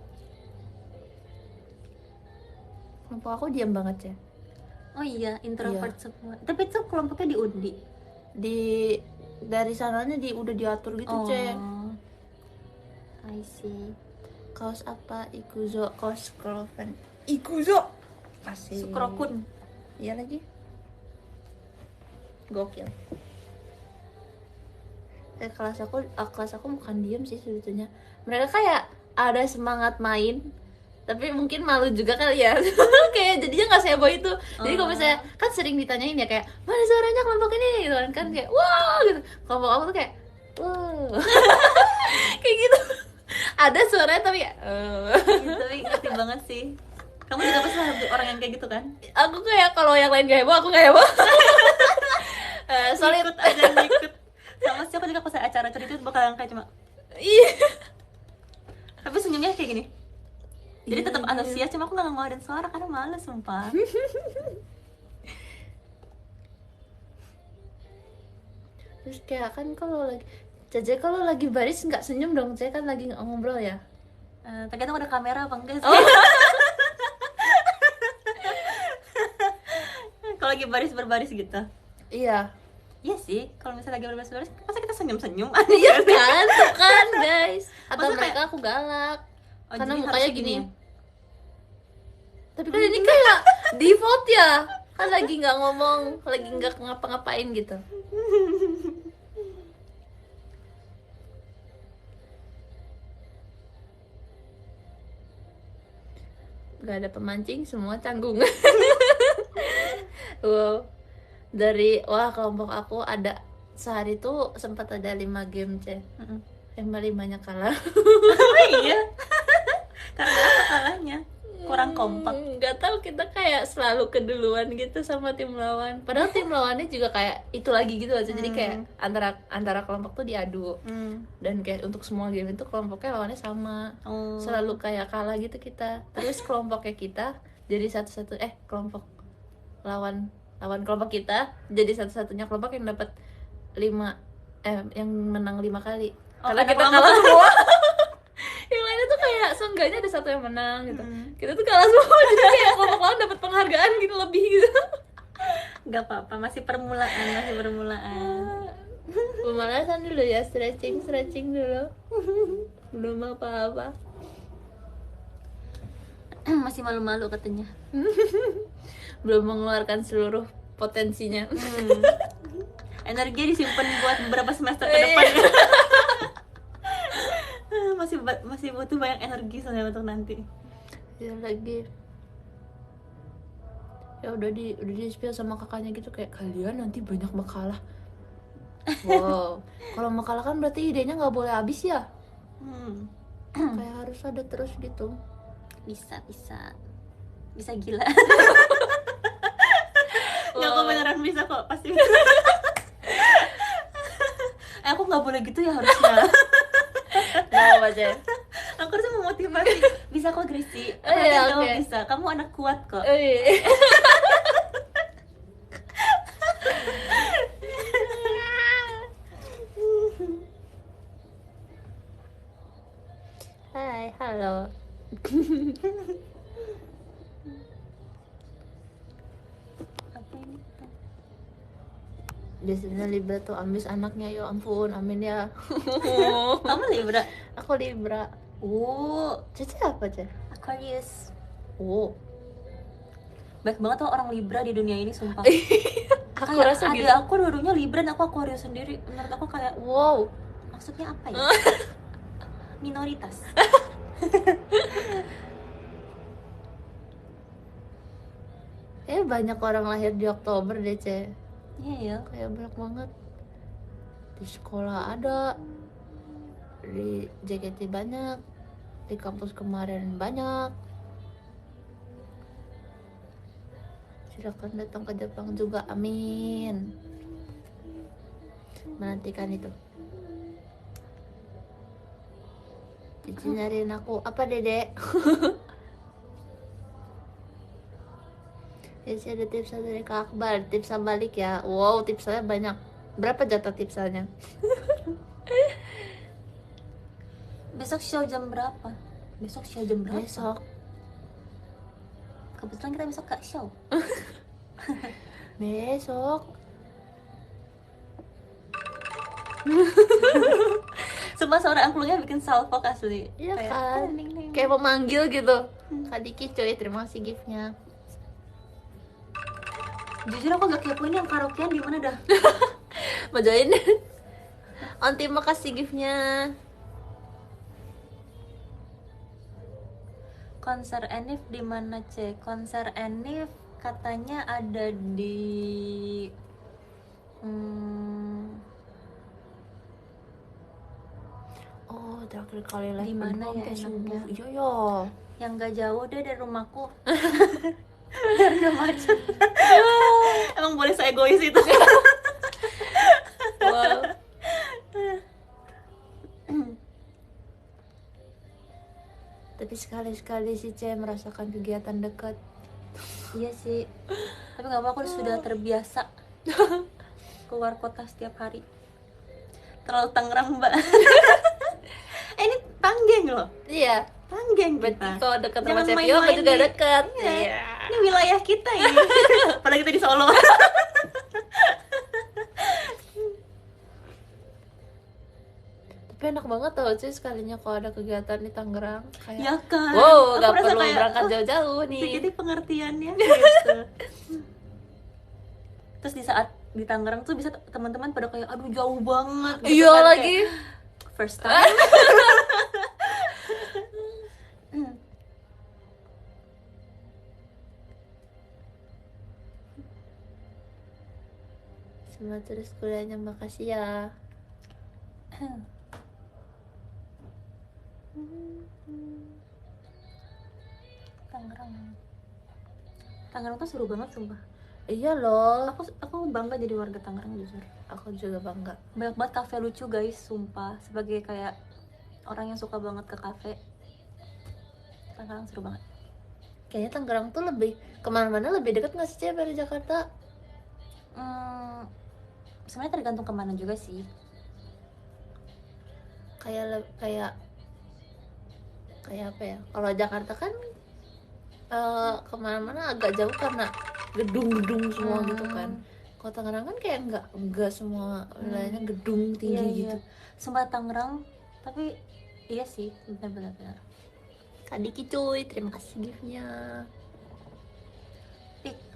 Kelompok aku diam banget ya. Oh iya, introvert semua. Tapi itu kelompoknya di Undi. Dari sananya udah diatur gitu, Cek. I see. Kaos apa? Ikuzo, kaos Cloven. Ikuzo. Asik. Sukrokun. Iya lagi. Gokil. Kelas aku bukan diem sih sebetulnya. Mereka kayak ada semangat main, tapi mungkin malu juga kali ya. Kayak jadinya nggak seheboh itu. Jadi kalau misalnya kan sering ditanyain ya kayak mana suaranya kelompok ini gitu kan kayak wah gitu. Kelompok aku tuh kayak wow. Kayak gitu. Ada suaranya tapi kayak Tapi ngerti banget sih. Kamu juga pasti orang yang kayak gitu kan? aku kayak kalau yang lain gak heboh aku gak heboh. Solid Ikut aja ngikut. Sama siapa juga pas acara-acara itu bakal kayak cuma iya. tapi senyumnya kayak gini. Jadi Iya, tetap iya. antusias, cuma aku gak ngeluarin suara karena males sumpah. Terus kayak kan kalau lagi baris nggak senyum dong, saya kan lagi ngobrol ya. Tergantung ada kamera apa enggak sih. Oh. Kalau lagi baris berbaris gitu. Iya. Iya sih, kalau misalnya lagi berbaris-baris, masa kita senyum-senyum? Iya kan, tuh kan guys. Atau Maksudnya mereka aku galak Oh, karena jadi mukanya harusnya gini. ya? Tapi kan ini kayak default ya, kan lagi nggak ngomong, lagi nggak ngapa-ngapain gitu. Gak ada pemancing, semua canggung. Wow. Kelompok aku ada sehari tuh sempat ada 5 game, Ceh. Emang 5-nya kalah. Oh iya. Karena apa kalahnya? Kurang kompak. Nggak tahu, kita kayak selalu keduluan gitu sama tim lawan. Padahal tim lawannya juga kayak itu lagi gitu aja. Jadi kayak antara kelompok tuh diadu. Dan kayak untuk semua game itu kelompoknya lawannya sama. Selalu kayak kalah gitu kita. Terus kelompoknya kita jadi kelompok lawan kelompok kita jadi satu-satunya kelompok yang dapat 5 yang menang 5 kali. Karena kita kalah semua. Yang lainnya tuh kayak seenggaknya ada satu yang menang gitu. Kita tuh kalah semua, jadi kayak kelompok lawan dapat penghargaan gitu lebih gitu. Gak apa-apa, masih permulaan. Pemanasan dulu ya, stretching dulu. Belum apa-apa. Masih malu-malu katanya. Belum mengeluarkan seluruh potensinya. Energi disimpan buat beberapa semester ke depan. masih butuh banyak energi soalnya untuk nanti. Ya lagi. Ya udah di spill sama kakaknya gitu kayak kalian nanti banyak makalah. Wow. Kalau makalah kan berarti idenya nggak boleh habis ya. Kayak harus ada terus gitu. Bisa gila. Nggak, aku beneran bisa kok, pasti. Aku nggak boleh gitu ya harusnya. Nah, aja. Aku harus memotivasi. Bisa kok, Grisi. Iya, Kamu oke. bisa. Kamu anak kuat kok. Hai, halo. Apa ini? Biasanya Libra tuh ambis anaknya, ya ampun, amin ya. Kamu Libra? Aku Libra. Cece apa, Ce? Aquarius. Baik banget tuh orang Libra di dunia ini, sumpah. Aku Kayak rasa ada gitu. aku dua-duanya Libra dan aku Aquarius sendiri. Menurut aku kayak Wow. maksudnya apa ya? Minoritas. Banyak orang lahir di Oktober deh, Ce. Iya ya. Kayak banyak banget. Di sekolah ada, di JKT banyak, di kampus kemarin banyak. Silakan datang ke Jepang juga, amin. Menantikan itu. Cici nyariin aku, apa Dedek? Cici ada tipsnya dari Kak Akbar, tipsnya balik ya. Wow, tipsnya banyak. Berapa jatah tipsnya? Besok show jam berapa? Besok. Kebetulan kita besok gak show. Besok. Sumpah suara angklungnya bikin salfok asli. Iya Kayak, kan? ding, ding. Kayak memanggil gitu. Kak Diki cuy, terima kasih giftnya. Jujur aku gak kepo ini yang karaokean di mana dah. Mau join? Onti makasih giftnya. Konser Enif di mana, C? Konser Enif katanya ada di Oh, terakhir kali live Di mana perform ya kayak enaknya? subuh. Iya ya. yang gak jauh deh dari rumahku. Biar gak macet. Emang boleh saya egois itu. Wow. Tapi sekali-sekali si C merasakan kegiatan dekat. Iya sih. Tapi gak apa-apa, aku sudah terbiasa keluar kota setiap hari. Terlalu Tangerang, Mbak. Ini Panggeng loh. Iya. Panggeng Berarti kita. kalau dekat sama Jangan Cepio main-main juga nih. dekat. Iya. Ini wilayah kita ini. Padahal kita di Solo. Tapi enak banget tau cuy sekalinya kalau ada kegiatan di Tangerang kayak Ya kan. wow, Aku gak merasa perlu kayak, berangkat oh, jauh-jauh nih. jadi pengertiannya gitu. Terus di saat di Tangerang tuh bisa teman-teman pada kayak aduh jauh banget gitu Iya kan, lagi. kayak, first time. Semangat terus kuliahnya, makasih ya. Tangerang. Tangerang tuh seru banget sumpah. Iya loh. Aku bangga jadi warga Tangerang jujur. Aku juga bangga. Banyak banget kafe lucu guys, sumpah. Sebagai kayak orang yang suka banget ke kafe, Tangerang seru banget. Kayaknya Tangerang tuh lebih kemana-mana lebih dekat nggak sih Cep dari Jakarta? Sebenarnya tergantung kemana juga sih. Kayak apa ya? Kalau Jakarta kan kemana-mana agak jauh karena gedung-gedung semua gitu kan. Kalau Tangerang kan kayak enggak semua wilayahnya gedung tinggi Iya, gitu. iya. Sumpah Tangerang, tapi iya sih, benar-benar. Kak Diki cuy, terima kasih giftnya.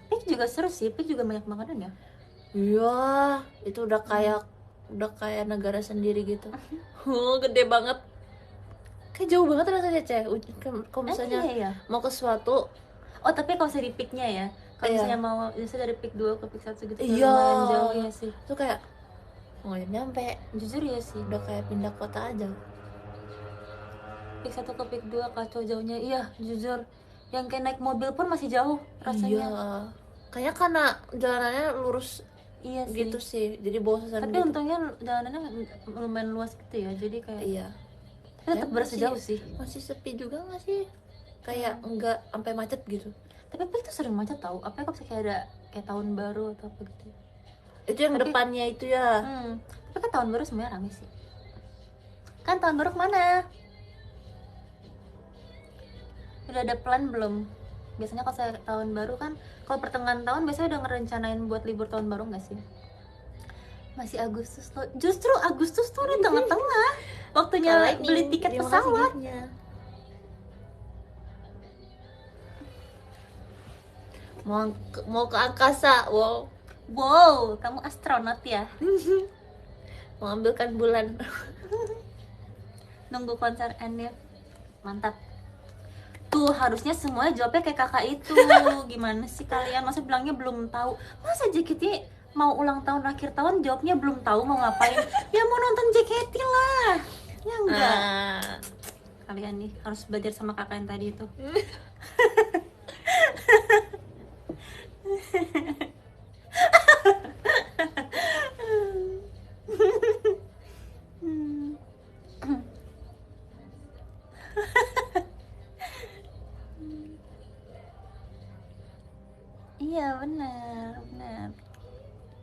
Pik juga seru sih, Pik juga banyak makanan ya. Iya, itu udah kayak negara sendiri gitu. Gede banget. Kayak jauh banget rasanya Cek. Kalau misalnya Iya. mau ke suatu, Oh tapi kalau misalnya di Piknya ya, kalau Iya. misalnya mau misalnya dari Pik 2 ke Pik 1 gitu, Iya. lumayan jauh ya sih. itu kayak nggak nyampe. Jujur ya sih, Udah kayak pindah kota aja. Pik 1 ke Pik 2 kacau jauhnya. Iya, jujur. Yang kayak naik mobil pun masih jauh rasanya. Iya. Kayaknya karena jalanannya lurus Iya sih. gitu sih. Jadi bosan Tapi gitu. untungnya jalanannya lumayan luas gitu ya, jadi kayak Iya. tapi tetap Ya, berasa masih- jauh sih. Masih sepi juga nggak sih? Kayak enggak sampai macet gitu. Tapi Pik tuh sering macet tau. Apa kalau misalnya kayak ada kayak tahun baru atau apa gitu. Itu yang Tapi- depannya itu ya. Tapi kan tahun baru sebenarnya rame sih. Kan tahun baru kemana? Udah ada plan belum? Biasanya kalau saya tahun baru kan, kalau pertengahan tahun biasanya udah ngerencanain buat libur tahun baru nggak sih? Masih Agustus loh. Justru Agustus tuh di tengah-tengah. Waktunya Lightning, beli tiket terima kasih pesawat. giftnya. Mau ke angkasa, wow. Wow, kamu astronot ya? Mengambilkan bulan. Nunggu konser Enif. Mantap. Tuh harusnya semuanya jawabnya kayak kakak itu. Gimana sih kalian? Masa bilangnya belum tahu? Masa JKT mau ulang tahun akhir tahun jawabnya belum tahu mau ngapain? Ya mau nonton JKT lah. Ya enggak. Kalian nih harus belajar sama kakak yang tadi itu. Iya benar.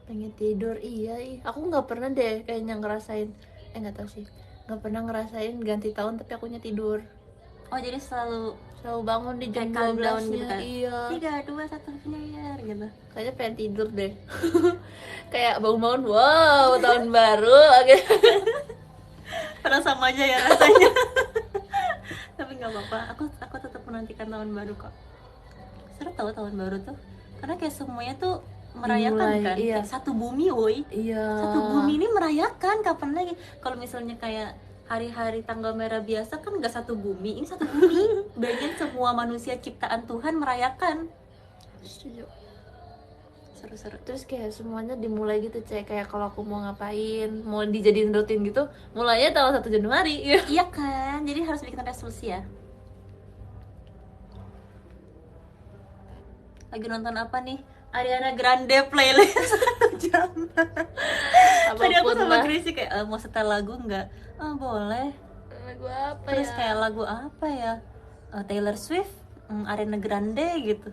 Pengen tidur, iya. Aku nggak pernah deh kayaknya ngerasain, nggak tahu sih, nggak pernah ngerasain ganti tahun tapi akunya tidur. Oh jadi selalu selalu bangun di jam Kayak countdown 12-nya. gitu kan. Iya. 3, 2, 1 Finier gitu. Kayaknya pengen tidur deh. Kayak bangun-bangun, wow, tahun baru. Gitu. Padahal sama aja ya rasanya. Tapi nggak apa-apa, aku tetap menantikan tahun baru kok. Seru tau tahun baru tuh, karena kayak semuanya tuh merayakan Dimulai, kan. iya. Kayak satu bumi woi. Iya. Satu bumi ini merayakan, kapan lagi? Kalau misalnya kayak hari-hari tanggal merah biasa kan nggak satu bumi, ini satu bumi. Bayangin semua manusia ciptaan Tuhan merayakan. Setuju. Seru-seru. Terus kayak semuanya dimulai gitu, Cek. Kayak kalau aku mau ngapain, mau dijadiin rutin gitu, mulainya tanggal 1 Januari. Iya. Iya kan, jadi harus bikin resolusi ya. Lagi nonton apa nih? Ariana Grande playlist 1 jam. Tadi aku Apapun sama lah. Gracie kayak mau setel lagu nggak? Oh boleh. Lagu apa Terus ya? kayak lagu apa ya? Taylor Swift, Ariana Grande gitu.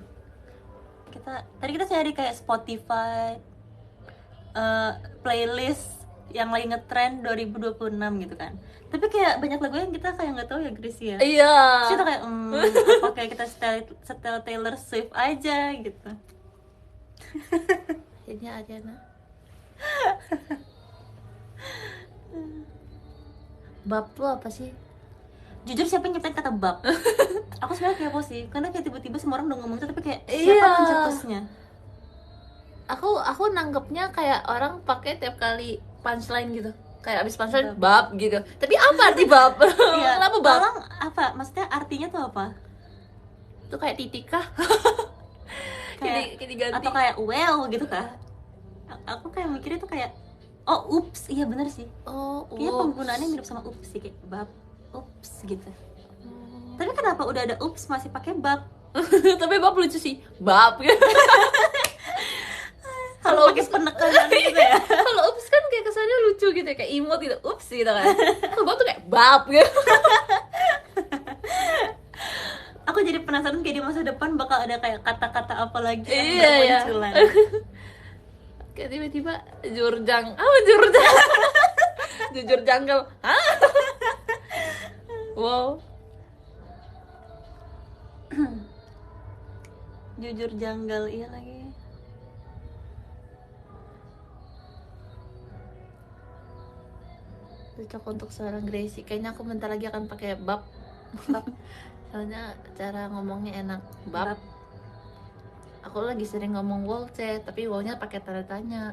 Tadi kita cari kayak Spotify playlist yang lagi ngetrend 2026 gitu kan. Tapi kayak banyak lagu yang kita kayak nggak tahu ya Gracie ya. Iya. Terus kita kayak apa kayak kita setel Taylor Swift aja gitu. Akhirnya Ariana. Bab tuh apa sih? Jujur siapa yang nyiptain kata bab? Aku sebenarnya kepo sih, karena kayak tiba-tiba semua orang udah ngomong itu, tapi kayak siapa Iya. pencetusnya? Aku nanggepnya kayak orang pakai tiap kali punchline gitu. Kayak abis punchline Bab. bab gitu. Tapi apa arti bab? Iya, Kenapa bab? tolong apa? Maksudnya artinya tuh apa? Itu kayak titik kah? Kayak Kayak diganti. atau kayak well gitu kah? Aku kayak mikirnya tuh kayak oh ups, iya bener sih. Oh, Kayaknya ups. penggunaannya mirip sama ups sih, kayak bab, ups gitu. Tapi kenapa udah ada ups masih pakai bab? Tapi bab lucu sih. Bab. Kalau pakai penekanan gitu ya. Kalau ups kan kayak kesannya lucu gitu, kayak imut gitu. Ups gitu kan. Kalau bab tuh kayak bab gitu. Aku jadi penasaran kayak di masa depan bakal ada kayak kata-kata apa lagi yang Iya, iya. bermunculan. Kayak tiba-tiba jurjang. Apa jurjang? Jujur janggal. Hah? Wow. Jujur janggal, iya lagi. Cocok untuk seorang Gracie. Kayaknya aku bentar lagi akan pakai bab. Bab. Soalnya cara ngomongnya enak. Bab. Bab. Aku lagi sering ngomong wow, C, tapi wow-nya pakai tanda tanya.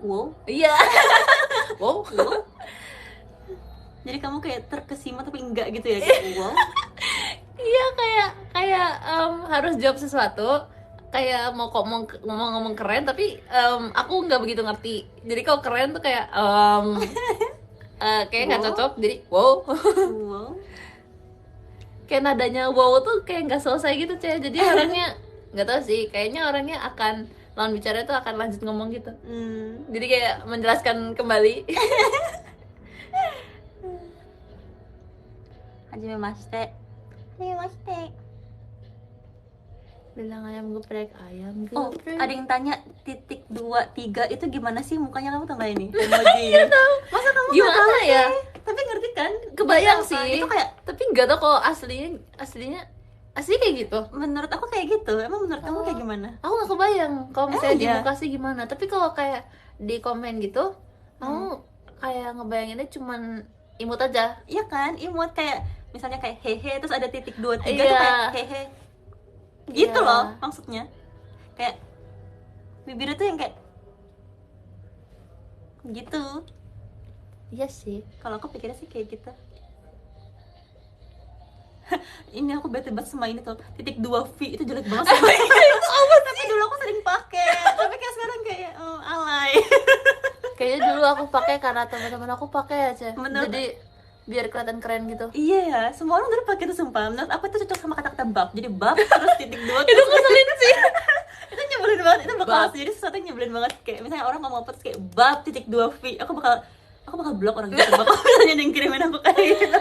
Wow. Iya. Wow. Wow. Jadi kamu kayak terkesima tapi enggak gitu ya, kayak wow. Iya, kayak harus jawab sesuatu, kayak mau ngomong keren, tapi aku nggak begitu ngerti. Jadi kalau keren tuh kayak kayak nggak Wow. cocok, jadi wow. Wow. Kayak nadanya wow tuh kayak nggak selesai gitu, Ceh. Jadi orangnya nggak tahu sih, kayaknya orangnya akan lawan bicara itu akan lanjut ngomong gitu. Jadi kayak menjelaskan kembali. Hajimemashite. Hajimemashite. Bilang ayam geprek, ayam Oh, geprek. ada yang tanya titik 2, 3 itu gimana sih mukanya, kamu tau gak ini? Emoji. Iya tahu. Masa kamu nggak Gimana tahu ya? sih? Tapi ngerti kan? Kebayang Itu apa? sih. Itu kayak Tapi nggak tahu kalau aslinya kayak gitu. menurut aku kayak gitu. Emang menurut kamu kayak gimana? Aku nggak kebayang kalau misalnya di iya? muka sih gimana. Tapi kalau kayak di komen gitu, aku kayak ngebayanginnya cuman imut aja. Iya kan? Imut kayak misalnya kayak hehe terus ada titik 2, 3 tuh Iya. kayak hehe. Gitu Iya. loh maksudnya. Kayak bibirnya tuh yang kayak gitu. Iya sih. Kalau aku pikirnya sih kayak gitu. Ini aku bete banget sama ini tuh, titik 2V itu jelek banget sama tapi dulu aku sering pakai, tapi kayak sekarang kayak alay. Kayaknya dulu aku pakai karena teman-teman aku pakai aja. Menurut- Jadi biar kelihatan keren gitu. Iya ya, semua orang dulu pakai itu sumpah. Menurut aku itu cocok sama kata-kata bab. Jadi bab terus titik 2 Itu ngeselin sih. itu nyebelin banget, itu bakal Bab. jadi sesuatu yang nyebelin banget. Kayak misalnya orang ngomong apa terus kayak bab titik 2V, aku bakal blok orang gitu. Bakal misalnya ada yang kirimin aku kayak gitu.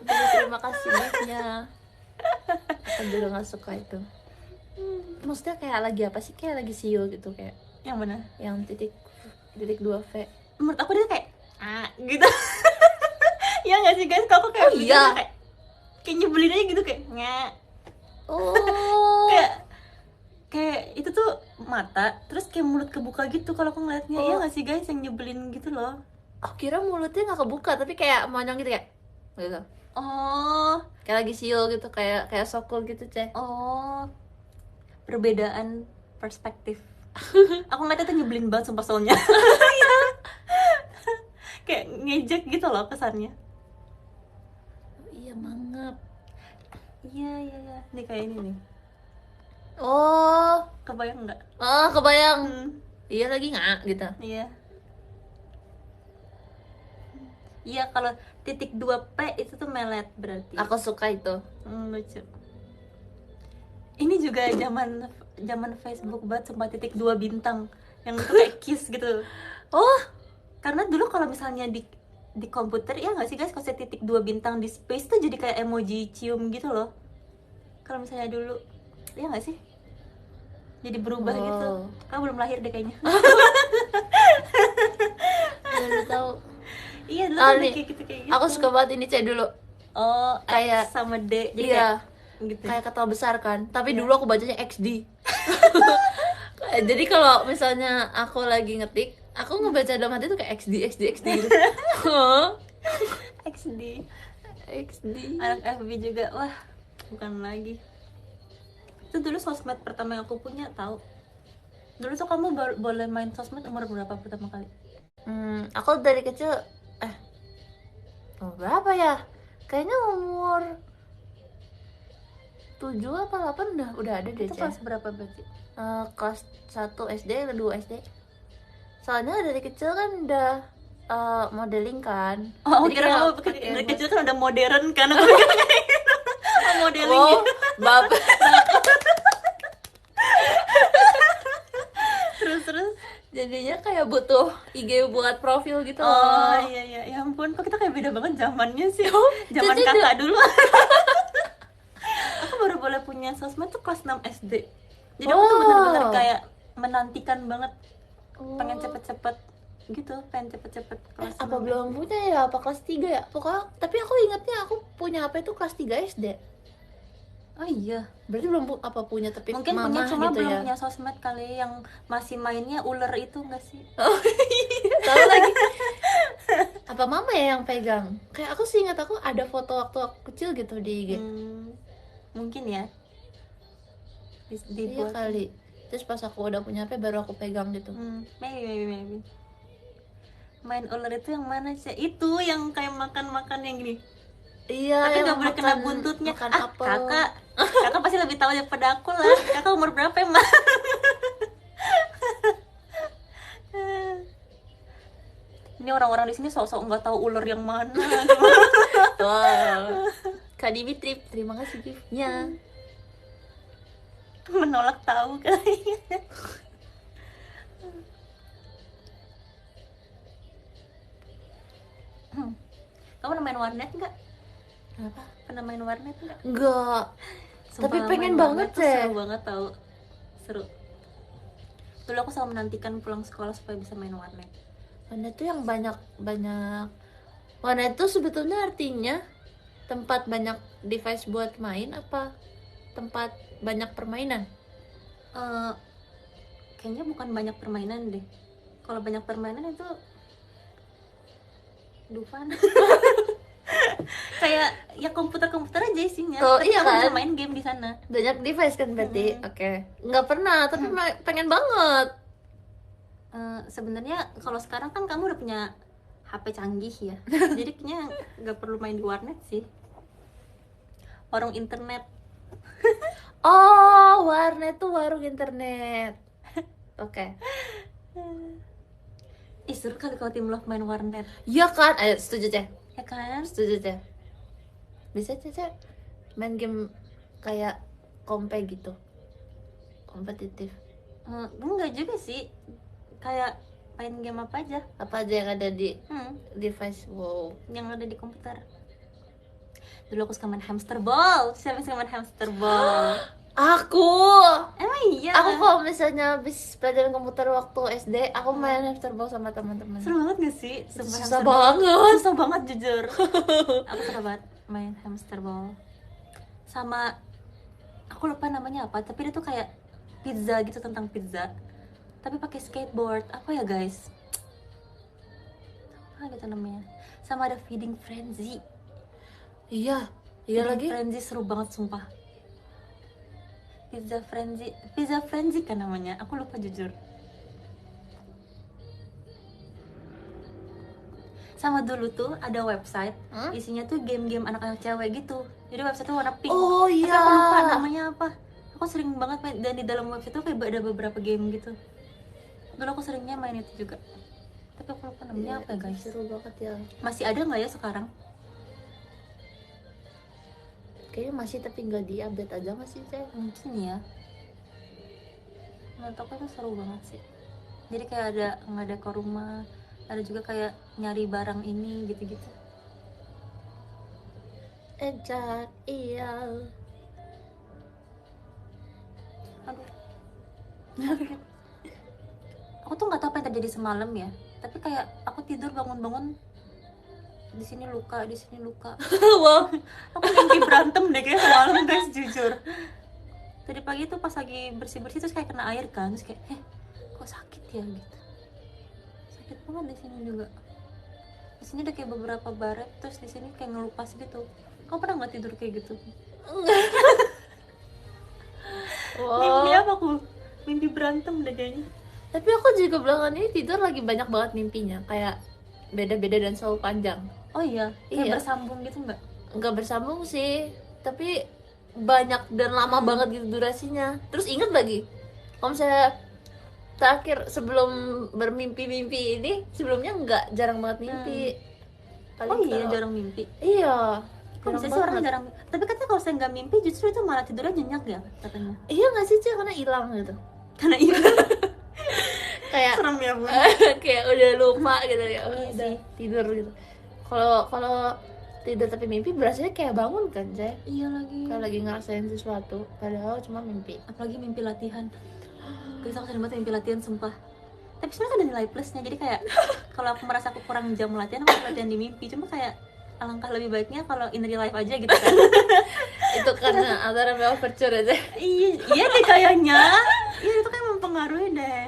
Jadi terima kasih banyak. Aku juga nggak suka itu. Maksudnya kayak lagi apa sih? Kayak lagi siul gitu, kayak Yang mana? yang titik 2V. Menurut aku dia kayak gitu. Ya nggak sih guys, kalau aku kayak Oh, iya. kayak kayak nyebelin aja gitu, kayak nggak. Oh. kayak itu tuh mata terus kayak mulut kebuka gitu kalau aku ngeliatnya. Oh. Iya nggak sih guys, yang nyebelin gitu loh. Aku kira mulutnya nggak kebuka tapi kayak monyong gitu kayak gitu. Oh, Kayak lagi siul gitu, kayak sokul gitu, Ceh. oh, perbedaan perspektif. Aku ngeliatnya tuh nyebelin banget sumpah soalnya. Kayak ngejek gitu loh kesannya. Iya, mangap. Iya. Nih kayak ini nih. Oh. Kebayang nggak? Oh, kebayang. Iya. Iya lagi nggak gitu. Iya. Iya, kalau titik 2P itu tuh melet berarti. Aku suka itu. Lucu. Ini juga zaman Facebook banget, sumpah, titik 2 bintang yang itu kayak kiss gitu. Oh, Karena dulu kalau misalnya di komputer ya nggak sih guys, kalau saya titik 2 bintang di space tuh jadi kayak emoji cium gitu loh. Kalau misalnya dulu, ya nggak sih? Jadi berubah gitu. Wow. Kamu belum lahir deh kayaknya. baru tahu. Iya dulu Ah, kan nih. kayak gitu. Aku suka banget ini, Ceh, dulu. Oh, Kayak- X sama D. Jadi Iya. kayak gitu. Kayak kata besar kan. Tapi Iya. dulu aku bacanya XD. Jadi kalau misalnya aku lagi ngetik, aku ngebaca dalam hati tuh kayak XD gitu. Hah? XD. XD. Anak FB juga, wah, bukan lagi. Itu dulu sosmed pertama yang aku punya, tahu. Dulu tuh kamu boleh main sosmed umur berapa pertama kali? Aku dari kecil berapa ya? Kayaknya umur 7 apa 8 udah ada deh, Itu Ceh. kelas berapa berarti? Kelas 1 SD atau 2 SD. Soalnya dari kecil kan udah modeling kan. Oh, Jadi kira kayak kamu pakai dari kecil kan udah modern kan? Aku pikir kayak gitu. Oh, modeling Oh, gitu. bapak. Terus. Jadinya kayak butuh IG buat profil gitu Oh, loh. iya. Ya ampun, kok kita kayak beda banget zamannya sih. Oh, Zaman jadi kakak dulu. Aku baru boleh punya sosmed tuh kelas 6 SD. Jadi aku tuh Oh. bener-bener kayak menantikan banget, pengen Oh. cepet-cepet gitu, pengen cepet-cepet kelas Apa 6. belum punya ya? Apa kelas 3 ya? Pokoknya, tapi aku ingatnya aku punya HP itu kelas 3 SD. Oh iya, Berarti belum punya tapi mungkin mama punya cuma gitu belum ya. punya sosmed kali, yang masih mainnya ular itu nggak sih? Oh iya, tahu lagi. Apa mama ya yang pegang? Kayak aku sih ingat aku ada foto waktu aku kecil gitu di IG. Mungkin ya. Iya Dibuat. kali. Terus pas aku udah punya HP baru aku pegang gitu. Maybe. Main ular itu yang mana sih? Itu yang kayak makan-makan yang gini. Iya, Tapi yang nggak boleh kena makan- buntutnya. makan apel. Kakak pasti lebih tahu daripada aku lah. Kakak umur berapa emang? Ini orang-orang di sini sok-sok nggak tahu ular yang mana. Wow. Kak Dimitri, terima kasih giftnya. Menolak tahu kali. Kamu pernah main warnet nggak? Apa? Pernah main warnet nggak? Enggak. Tapi Sumpah, pengen main banget, warnet tuh Ceh. seru banget tau. Seru. Dulu aku selalu menantikan pulang sekolah supaya bisa main warnet. Warnet tuh yang banyak. Warnet tuh sebetulnya artinya tempat banyak device buat main apa tempat banyak permainan? Kayaknya bukan banyak permainan deh. Kalau banyak permainan itu Dufan. Kayak ya komputer aja isinya. Oh, Tapi iya kamu bisa kan? main game di sana. Banyak device kan berarti? Oke. Nggak pernah, tapi pengen banget. Sebenarnya kalau sekarang kan kamu udah punya HP canggih ya. Jadi kayaknya nggak perlu main di warnet sih. Warung internet. Oh, warnet tuh warung internet. Oke. Ih, seru kali kalau tim love main warnet. Iya kan? Ayo, setuju, Ceh. Ya kan? Setuju, Ceh. Bisa, Ceh, main game kayak kompe gitu. Kompetitif. Enggak juga sih. Kayak main game apa aja. Apa aja yang ada di Hmm, device? Wow. yang ada di komputer. Dulu aku suka main hamster ball. Siapa yang suka main hamster ball? Aku Emang iya? Aku kalau misalnya habis pelajaran komputer waktu SD, aku main hamster ball sama teman-teman. Seru banget gak sih? Susah hamster ball. banget. Susah banget jujur. Aku suka banget main hamster ball. sama aku lupa namanya apa, tapi dia tuh kayak pizza gitu, tentang pizza tapi pakai skateboard. Apa ya guys, apa gitu namanya. Sama ada Feeding Frenzy. Iya Feeding lagi. Frenzy seru banget sumpah. Pizza Frenzy kan namanya, aku lupa jujur. Sama dulu tuh ada website isinya tuh game-game anak-anak cewek gitu. Jadi website tuh warna pink. Oh Tapi iya. aku lupa namanya apa. Aku sering banget main, dan di dalam website tuh kayak ada beberapa game gitu. Dulu aku seringnya main itu juga. Tapi aku lupa namanya apa ya guys. Seru banget ya. Masih ada nggak ya sekarang? Kayaknya masih, tapi nggak di-update aja nggak sih, Ceh? Mungkin ya. Menurut aku tuh seru banget sih. Jadi kayak ada nggak ke rumah, ada juga kayak nyari barang ini gitu-gitu. Ejak, iya. Aduh. Aku tuh nggak tahu apa yang terjadi semalam ya. Tapi kayak aku tidur bangun-bangun di sini luka, di sini luka. Wow. Aku mimpi berantem deh kayak semalam guys, jujur. Tadi pagi tuh pas lagi bersih-bersih terus kayak kena air kan, terus kayak kok sakit ya gitu. Sakit banget di sini juga. Di sini ada kayak beberapa baret, terus di sini kayak ngelupas gitu. Kamu pernah nggak tidur kayak gitu? Mimpi Wow. apa aku? Mimpi berantem deh kayaknya. Tapi aku juga belakangan ini tidur lagi banyak banget mimpinya, kayak beda-beda dan selalu panjang. Oh iya, kayak Iya. bersambung gitu nggak? Nggak bersambung sih, tapi banyak dan lama banget gitu durasinya. Terus inget lagi, kalau misalnya terakhir sebelum bermimpi-mimpi ini, sebelumnya nggak, jarang banget mimpi. Oh iya, kalau- jarang mimpi. Iya. Kok bisa sih orang jarang? Tapi katanya kalau saya nggak mimpi justru itu malah tidurnya nyenyak ya katanya. Iya nggak sih, Cek? Karena hilang gitu. Karena iya. Kayak Serem ya bu. kayak udah lupa gitu ya. Iya Udah sih. tidur gitu. Kalau tidur tapi mimpi berasanya kayak bangun kan, Cek? Iya lagi. Kayak lagi ngerasain sesuatu, padahal cuma mimpi. Apalagi mimpi latihan. Guys, aku sering banget mimpi latihan sumpah. Tapi sebenarnya ada nilai plusnya. Jadi kayak kalau aku merasa aku kurang jam latihan, aku latihan di mimpi. Cuma kayak alangkah lebih baiknya kalau in real life aja gitu kan. Itu karena antara overture aja. Iya deh kayaknya. Iya itu kan mempengaruhi deh.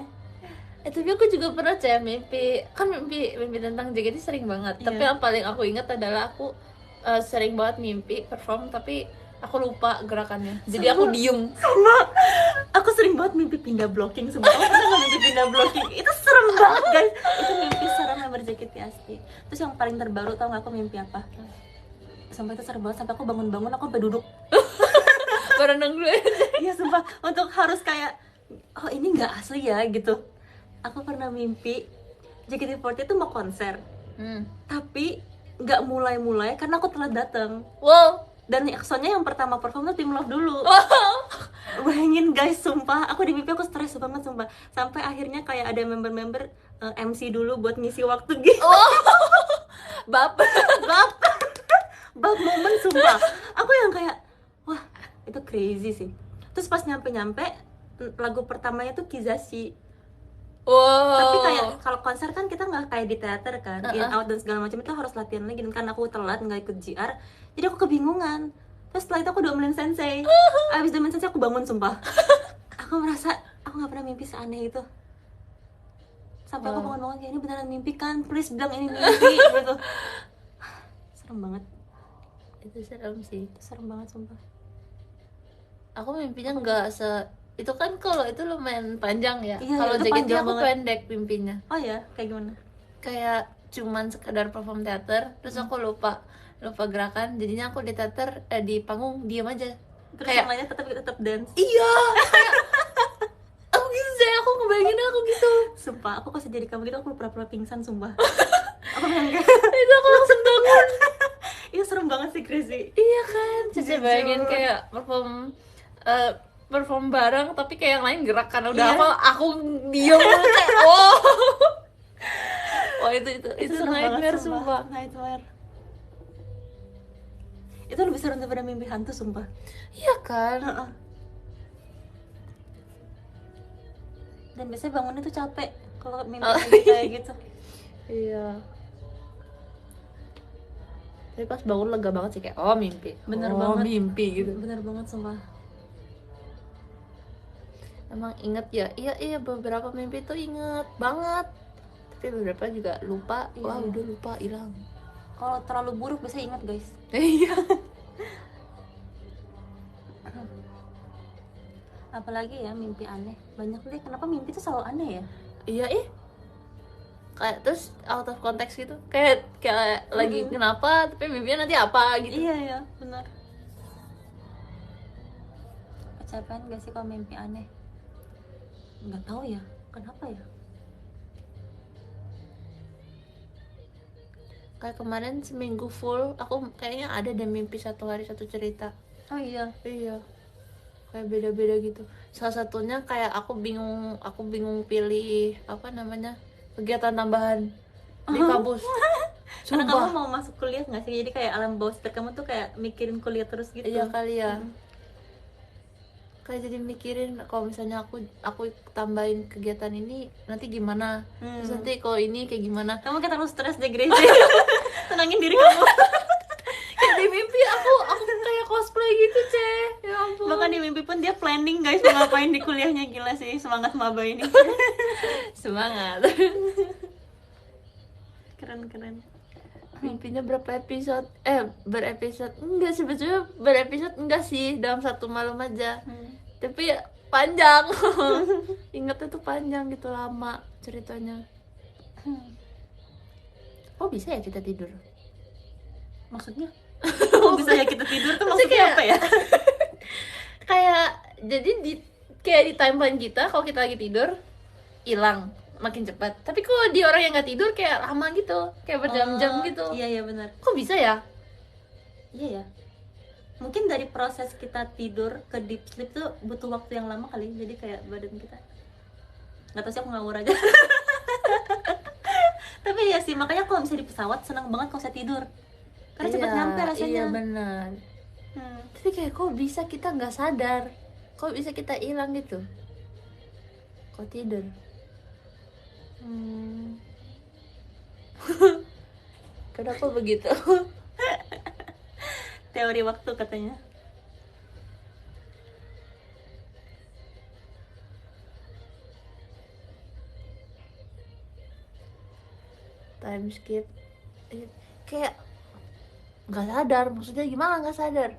Tapi aku juga pernah, Cek, mimpi tentang JKT sering banget. Iya. Tapi yang paling aku ingat adalah aku sering banget mimpi perform tapi aku lupa gerakannya. Jadi aku diem. Sama. Aku sering banget mimpi pindah blocking sumpah. Aku pernah nggak mimpi pindah blocking? Itu serem banget guys. Itu mimpi serem member JKT asli. Terus yang paling terbaru tau nggak aku mimpi apa? Sampai itu serem banget, sampai aku bangun-bangun aku sampai duduk. Berenang dulu ya. Iya sumpah, untuk harus kayak oh ini nggak asli ya gitu. Aku pernah mimpi JKT48 itu mau konser, tapi nggak mulai-mulai karena aku telat datang. Wow. Dan soalnya yang pertama perform tuh Team Love dulu. Wow. Bayangin guys, sumpah aku di mimpi aku stres banget sumpah. Sampai akhirnya kayak ada member-member MC dulu buat ngisi waktu gitu. Baper. Bab momen sumpah. Aku yang kayak wah itu crazy sih. Terus pas nyampe lagu pertamanya tuh Kizashi. Wow. Tapi kayak kalau konser kan kita nggak kayak di teater kan, in out dan segala macam itu harus latihan lagi. Dan karena aku telat nggak ikut GR, jadi aku kebingungan. Terus setelah itu aku domelin sensei. Abis domelin sensei aku bangun sumpah. Aku merasa aku nggak pernah mimpi seaneh itu. Sampai aku bangun-bangun kayak ini beneran mimpi kan? Please bilang ini mimpi gitu. Serem banget. Itu serem sih. Itu serem banget sumpah. Aku mimpinya nggak itu kan kalau itu lumayan panjang ya. Iya, Kalau itu JKT panjang aku banget. pendek mimpinya. Oh ya, kayak gimana? Kayak cuman sekedar perform teater, terus aku lupa gerakan. Jadinya aku di teater di panggung diam aja. Terus Kayak yang lainnya tetap dance. iya. Aku gitu sih, aku ngebayangin aku gitu. Sumpah, aku kasih jadi kamu gitu aku pura-pura pingsan sumpah. Aku yang kayak Itu aku langsung bangun. itu serem banget sih crazy. Iya kan, Cici Jujur. bayangin kayak perform bareng tapi kayak yang lain gerak karena udah Iya. hafal, aku diem kayak oh. Wah itu serem nightmare banget, sumpah. Nightmare. Itu lebih serem daripada mimpi hantu sumpah. Iya kan. Heeh. Dan biasanya bangunnya tuh capek kalau mimpi kayak gitu. Iya. Tapi pas bangun lega banget sih, kayak oh mimpi. Bener oh, banget. mimpi gitu. Bener banget sumpah. Emang inget ya, iya beberapa mimpi tuh inget banget, tapi beberapa juga lupa. Iya, Wah iya. udah lupa, hilang. Kalau terlalu buruk biasanya ingat guys. Iya. Apalagi ya mimpi aneh. Banyak deh, kenapa mimpi tuh selalu aneh ya? Iya kayak terus out of context gitu, kayak lagi kenapa tapi mimpinya nanti apa gitu. Iya ya, benar. Kecapean gak sih kalau mimpi aneh? Nggak tahu ya, kenapa ya? Kayak kemarin seminggu full aku kayaknya ada deh mimpi satu hari satu cerita. Oh iya. Iya, kayak beda-beda gitu. Salah satunya kayak aku bingung pilih apa namanya, kegiatan tambahan di kampus. Karena Sumpah. kamu mau masuk kuliah nggak sih? Jadi kayak alam bawah sadar kamu tuh kayak mikirin kuliah terus gitu. Iya kali ya. Kayak jadi mikirin kalau misalnya aku tambahin kegiatan ini nanti gimana. Terus nanti kalau ini kayak gimana. Kamu kayak terlalu stres deh Grace. Tenangin diri kamu. Kayak di mimpi aku kayak cosplay gitu, Ceh. Ya ampun. Bahkan di mimpi pun dia planning guys mau ngapain di kuliahnya. Gila sih, semangat maba ini. Semangat. Keren. Mimpinya berapa episode? Berepisode enggak, sebetulnya berepisode enggak sih, dalam satu malam aja. Tapi ya panjang. Ingatnya tuh panjang gitu, lama ceritanya. Oh bisa ya kita tidur? Maksudnya? Oh bisa ya kita tidur tuh maksudnya kayak- apa ya? Kayak jadi kayak di timeline kita kalau kita lagi tidur hilang makin cepat. Tapi kalau di orang yang nggak tidur kayak lama gitu, kayak berjam-jam gitu. Iya benar. Kok bisa ya? Iya ya. Mungkin dari proses kita tidur ke deep sleep tuh butuh waktu yang lama kali. Jadi kayak badan kita nggak tahu sih, aku ngawur aja. Tapi ya sih, makanya kalau misalnya di pesawat senang banget kalau saya tidur. Karena cepet nyampe rasanya. Iya benar. Tapi kayak kok bisa kita nggak sadar? Kok bisa kita hilang gitu? Kok tidur? Kenapa begitu? Teori waktu katanya. Time skip. Kayak nggak sadar, maksudnya gimana nggak sadar?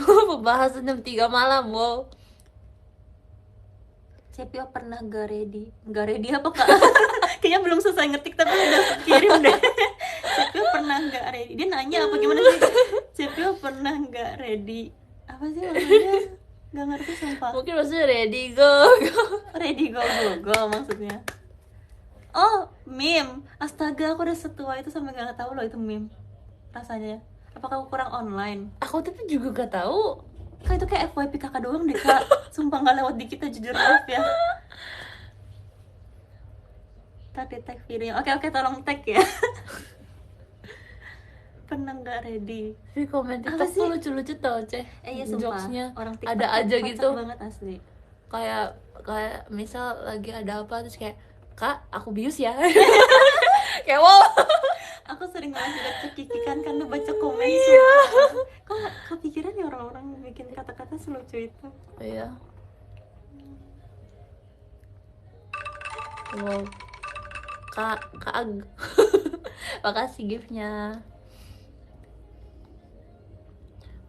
Pembahasan jam 3 malam, wow. Cepio pernah gak ready? Gak ready apa kak? Kayaknya belum selesai ngetik tapi udah kirim deh. Cepio pernah gak ready? Dia nanya apa gimana sih? Cepio pernah gak ready? Apa sih maksudnya? Gak ngerti sumpah. Mungkin maksudnya ready go. Ready go maksudnya. Oh meme. Astaga aku udah setua itu sampai gak tahu loh itu meme rasanya. Apakah aku kurang online? Aku tapi juga gak tahu. Kak itu kayak FYP kakak doang deh kak. Sumpah gak lewat di kita, jujur maaf ya. Tadi tag video. Oke tolong tag ya. Pernah gak ready? Tapi komen Apa TikTok sih? tuh lucu-lucu tau, Ceh. Iya sumpah. Jokesnya Orang TikTok ada tuh aja kocak gitu. banget asli. Kayak misal lagi ada apa terus kayak, Kak, aku bius ya. Kayak wow. Aku sering banget juga cekikikan karena baca komen. Iya. Kok gak kepikiran ya orang-orang bikin kata-kata selucu itu. Iya. Wow. Kak Ag. Makasih giftnya.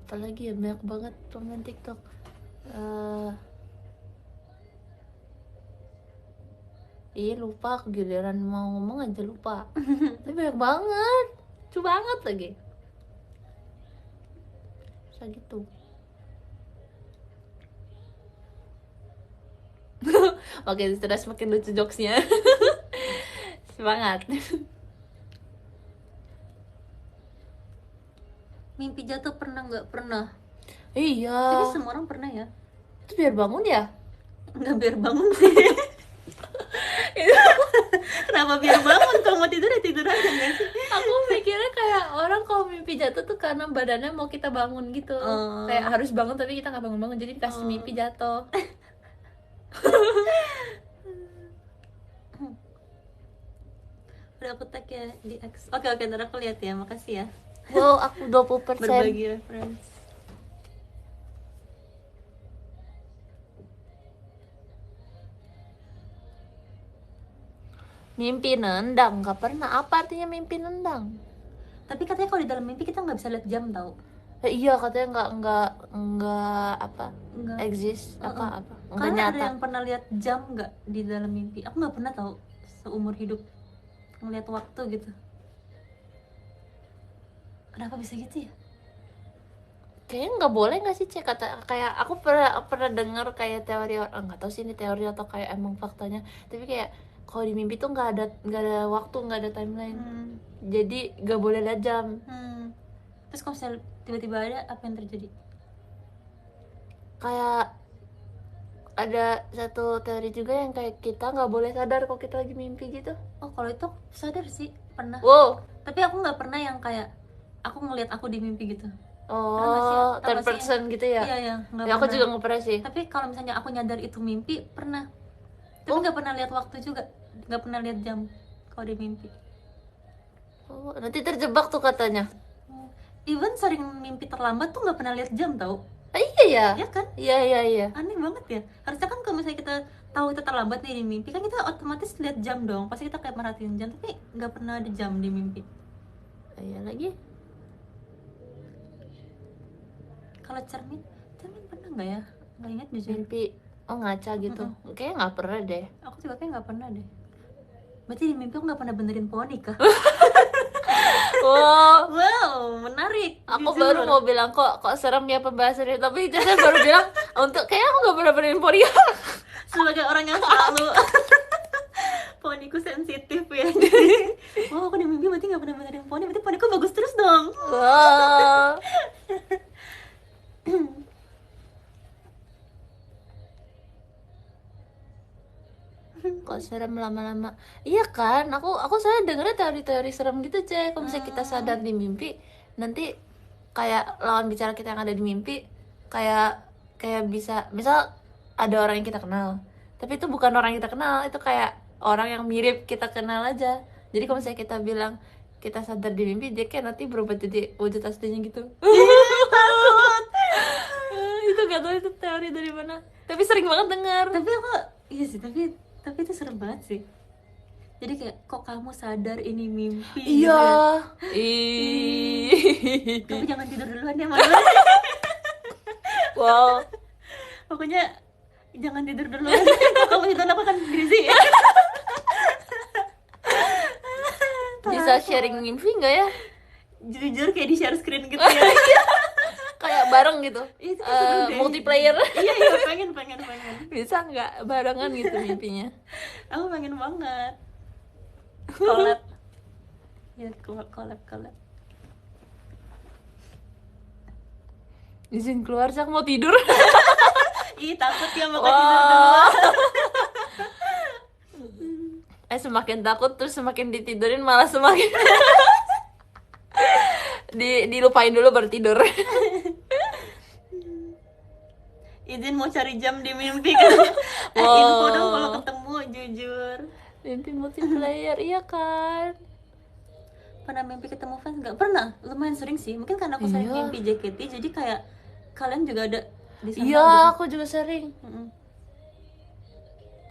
Apalagi ya, banyak banget komen TikTok. Lupa, giliran mau ngomong aja lupa. Tapi banyak banget, lucu banget lagi. Bisa gitu. Makin stres makin lucu jokesnya. Semangat. Mimpi jatuh pernah nggak? Pernah. Iya. Tapi semua orang pernah ya. Itu biar bangun ya? Nggak biar bangun sih. Kenapa biar bangun? Kalau mau tidur ya tidur aja nggak sih? Aku mikirnya kayak orang kalau mimpi jatuh tuh karena badannya mau kita bangun gitu. Kayak harus bangun tapi kita nggak bangun-bangun, jadi dikasih mimpi jatuh. Udah aku tag ya di X. Oke, ntar aku lihat ya, makasih ya. Wow, aku 20%. Berbagi reference. Mimpi nendang, gak pernah. Apa artinya mimpi nendang? Tapi katanya kalau di dalam mimpi kita nggak bisa lihat jam tau. Iya, katanya nggak apa Nggak. exist apa nggak Kalian ada nyata. yang pernah lihat jam nggak di dalam mimpi? Aku nggak pernah tahu seumur hidup ngeliat waktu gitu. Kenapa bisa gitu ya? Kayaknya nggak boleh nggak sih, Cek? Kata kayak aku pernah dengar kayak teori orang, nggak tahu sih ini teori atau kayak emang faktanya, tapi kayak kalau di mimpi tuh nggak ada waktu, nggak ada timeline. Jadi nggak boleh lihat jam. Terus kalau misalnya tiba-tiba ada, apa yang terjadi? Kayak ada satu teori juga yang kayak kita nggak boleh sadar kalau kita lagi mimpi gitu. Oh, kalau itu sadar sih, pernah. Wow. Tapi aku nggak pernah yang kayak aku ngelihat aku di mimpi gitu. Oh, Tahu third nggak sih? person gitu ya? Iya, nggak Ya, aku pernah. juga nggak pernah sih. Tapi kalau misalnya aku nyadar itu mimpi, pernah. Tapi nggak pernah lihat waktu juga, nggak pernah lihat jam kalau di mimpi. Oh, nanti terjebak tuh katanya. Even sering mimpi terlambat tuh nggak pernah lihat jam tau. Iya ya. Ya kan? Iya. Aneh banget ya. Harusnya kan kalau misalnya kita tahu itu terlambat nih di mimpi, kan kita otomatis lihat jam dong. Pasti kita kayak merhatiin jam, tapi nggak pernah ada jam di mimpi. Iya lagi. Kalau cermin pernah nggak ya? Nggak ingat jujur. Mimpi ngaca gitu. Kayaknya nggak pernah deh. Aku juga kayak nggak pernah deh. Berarti di mimpi aku nggak pernah benerin poni kah? Wow, menarik. Aku Jujur. baru mau bilang kok serem ya pembahasannya, tapi Caca baru bilang untuk kayak aku nggak pernah benerin poni. Sebagai orang yang selalu poniku sensitif ya. Jadi, wow, aku di mimpi berarti nggak pernah benerin poni. Berarti poniku bagus terus dong. Wah. Kok serem lama-lama. Iya kan, aku saya dengernya teori-teori serem gitu, Cek. Kalau misalnya kita sadar di mimpi, nanti kayak lawan bicara kita yang ada di mimpi kayak bisa, misal ada orang yang kita kenal, tapi itu bukan orang yang kita kenal, itu kayak orang yang mirip kita kenal aja. Jadi kalau misalnya kita bilang kita sadar di mimpi, dia kayak nanti berubah jadi wujud aslinya gitu. Takut. Itu gak tahu itu teori dari mana, tapi sering banget dengar. Tapi aku, iya sih, tapi itu serem banget sih. Jadi kayak, kok kamu sadar ini mimpi? Iya. Kamu jangan tidur duluan ya, malam. Wow. Pokoknya jangan tidur duluan. Kamu tidur aku akan berisik. Bisa sharing mimpi nggak ya? Jujur kayak di share screen gitu ya. Kayak bareng gitu. Itu seru deh. Multiplayer. Iya, pengen. Bisa nggak barengan gitu mimpinya? Aku pengen banget. Collab. Ya, collab. Izin keluar, Cak, mau tidur. Ih, takut ya makan tidur duluan. Semakin takut terus semakin ditidurin malah semakin dilupain dulu baru tidur. Izin mau cari jam di mimpi kan. Info dong kalau ketemu, jujur. Mimpi multiplayer, iya kan? Pernah mimpi ketemu fans nggak? Pernah, lumayan sering sih. Mungkin karena aku sering mimpi JKT, jadi kayak kalian juga ada di sana. Iya, aku juga sering.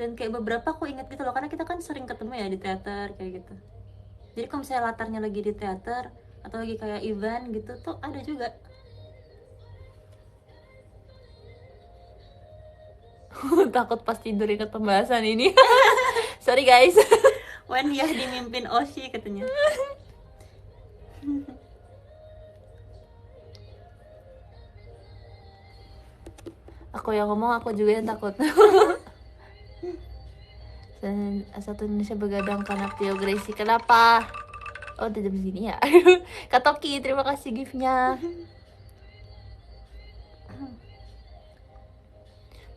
Dan kayak beberapa aku ingat gitu loh, karena kita kan sering ketemu ya di teater kayak gitu. Jadi kalau misalnya latarnya lagi di teater atau lagi kayak event gitu tuh ada juga. Takut pas tidur ingat pembahasan ini. Sorry guys. Wen ya dimimpin Oshi katanya. Aku yang ngomong, aku juga yang takut. Satu Indonesia begadang karena Tio Gracie. Kenapa? Oh, udah jam segini ya. Kak Toki, terima kasih gift-nya.